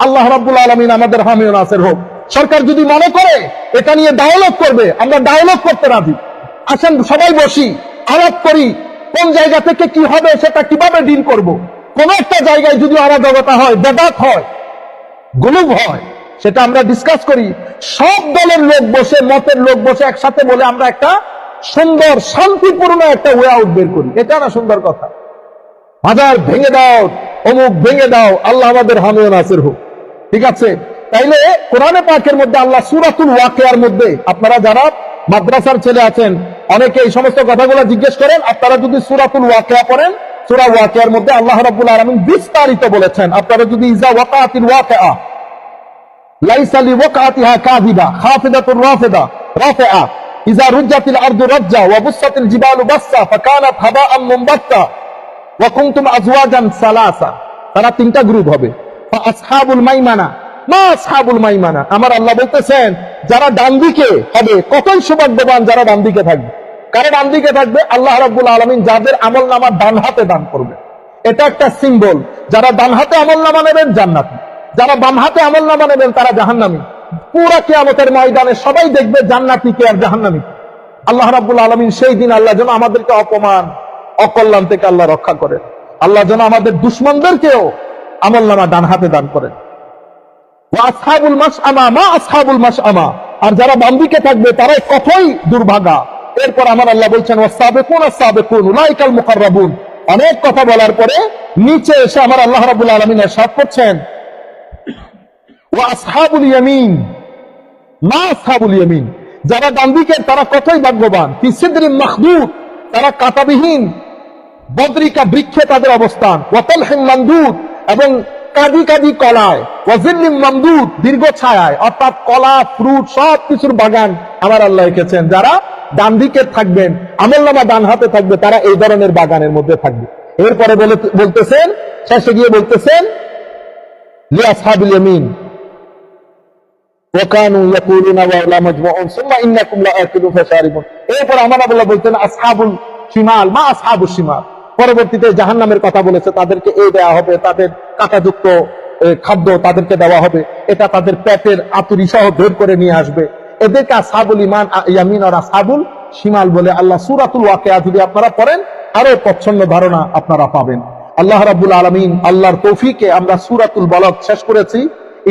আল্লাহ রাব্বুল আলামিন আমাদের হামি ও নাসির হোক। সরকার যদি মনে করে এটা নিয়ে ডায়ালগ করবে, আমরা ডায়ালগ করতে রাজি। আসেন সবাই বসি, আলাপ করি, কোন জায়গা থেকে কি হবে, সেটা কিভাবে ডিল করব। কোন একটা জায়গায় যদি অরাজকতা হয়, বেদাত হয়, গুলুব হয়, সেটা আমরা ডিসকাস করি। সব দলের লোক বসে, মতের লোক বসে একসাথে বলে আমরা একটা সুন্দর শান্তিপূর্ণ একটা ওয়ে আউট বের করি। এটা না সুন্দর কথা? মাজার ভেঙে দাও, অমুক ভেঙে দাও, আল্লাহ আমাদের হামি ও নাসির হোক। ঠিক আছে? তাইলে কোরআনে পাকের মধ্যে আল্লাহ সূরাতুল ওয়াকিয়ার মধ্যে, আপনারা যারা মাদ্রাসার ছেলে আছেন অনেকে এই সমস্ত কথাগুলো জিজ্ঞেস করেন, আপনারা যদি সূরাতুল ওয়াকিয়া পড়েন, সূরা ওয়াকিয়ার মধ্যে আল্লাহ রাব্বুল আলামিন বিস্তারিত বলেছেন। আপনারা যদি ইজা ওয়াকাতিল ওয়াকিয়া লাইসা লিওয়াকাতিহা কাযিবা খাফিদাতুর রাফিদা রাফিআ ইজা রুজ্জাতিল আরদু রাজ্জা ওয়া বুসসাতিল জিবালু বাসসা ফাকানাত হাবাআন মুনবাত্তা ওয়া কুনতুম আজওয়াজান সালাসা। তারা তিনটা গ্রুপ হবে। আসহাবুল মাইমানা, মা আসহাবুল মাইমানা, আমার আল্লাহ বলতেছেন যারা ডান দিকে হবে, কতই সৌভাগ্যবান যারা ডান দিকে থাকবে। কারা ডান দিকে থাকবে? আল্লাহ রাব্বুল আলামিন যাদের আমলনামা ডান হাতে দান করবে। এটা একটা সিম্বল। যারা ডান হাতে আমলনামা নেবেন জান্নাতি, যারা বাম হাতে আমলনামা নেবেন তারা জাহান্নামী। পুরা কিয়ামতের ময়দানে সবাই দেখবে জান্নাতি কে আর জাহান্নামী। আল্লাহ রাব্বুল আলামিন সেই দিন আল্লাহ যেন আমাদেরকে অপমান, অকল্যাণ থেকে আল্লাহ রক্ষা করেন। আল্লাহ যেন আমাদের দুশমনদেরকেও আমলনামা ডান হাতে দান করেন। ওয়া আসহাবুল মাশআমা, মা আসহাবুল মাশআমা, আর যারা বাম দিকে থাকবে তারাই কতই দুর্ভাগা। এরপর আমার আল্লাহ বলছেন ওয়াসাবিকুন আস-সাবিকুন উলাইকাল মুকাররাবুন। অনেক কথা বলার পরে নিচে এসে আমার আল্লাহ রাব্বুল আলামিন ইরশাদ করছেন ওয়া আসহাবুল ইয়ামিন, মা আসহাবুল ইয়ামিন, যারা ডান দিকে তারা কতই ভাগ্যবান। ফি সিদরিন মাখদুদ, তারা কাঁটাবিহীন বদ্রিকা বৃক্ষে তাদের অবস্থান। ওয়া তালহিম মামদুদ, এবং কাদি কাদি কলায়। ওয়া জিল্লিম মামদুদ, দীর্ঘ ছায়ায়, অর্থাৎ কলা, ফ্রুট সব কিছুর বাগান আমার আল্লাহ রেখেছেন। যারা ডান দিকে থাকবেন, আমলনামা ডান হাতে থাকবে, তারা এই ধরনের বাগানের মধ্যে থাকবে। এরপরে বলতেছেন, শেষে গিয়ে বলতেছেন লি আসহাবিল ইয়ামিন ওয়া কানু ইয়াকুলুনা ওয়া লা মাজমুউন সুম্মা ইন্নাকুম লাআকিলুন ফাশারিবুন। এরপর আমার আল্লাহ বলতেন আসহাবুল শিমাল, মা আসহাবুশ শিমাল। পরবর্তীতে জাহান্নামের কথা বলেছে, তাদেরকে এই দেওয়া হবে, তাদের কাঁটাযুক্ত খাদ্য তাদেরকে দেওয়া হবে, এটা তাদের পেটের আতুরি সহ বের করে নিয়ে আসবে। এদেরকে আসহাবুল ইমান ইয়ামিন আর আসহাবুল শিমাল বলে। আল্লাহ সূরাতুল ওয়াকিয়া যদি আপনারা পড়েন আরো প্রচ্ছন্ন ধারণা আপনারা পাবেন। আল্লাহ রাব্বুল আলামিন আল্লাহর তৌফিকে আমরা সূরাতুল বলদ শেষ করেছি।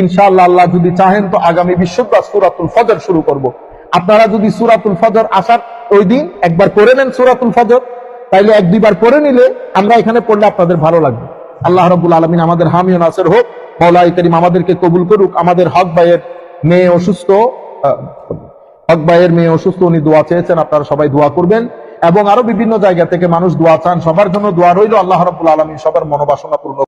ইনশাআল্লাহ আল্লাহ যদি চাহেন তো আগামী বৃহস্পতিবার সূরাতুল ফজর শুরু করব। আপনারা যদি সূরাতুল ফজর আসার ওই দিন একবার পড়ে নেন সূরাতুল ফজর, তাইলে এক দুইবার পড়ে নিলে আমরা এখানে পড়লে আপনাদের ভালো লাগবে। আল্লাহ রাব্বুল আলামিন আমাদের হামি ও নাসির হোক। মাওলাই করিম আমাদেরকে কবুল করুক। আমাদের হক ভাইয়ের মেয়ে অসুস্থ, উনি দোয়া চেয়েছেন, আপনারা সবাই দোয়া করবেন। এবং আরো বিভিন্ন জায়গা থেকে মানুষ দোয়া চান, সবার জন্য দোয়া রইল। আল্লাহ রাব্বুল আলামিন সবার মনোবাসনা পূর্ণ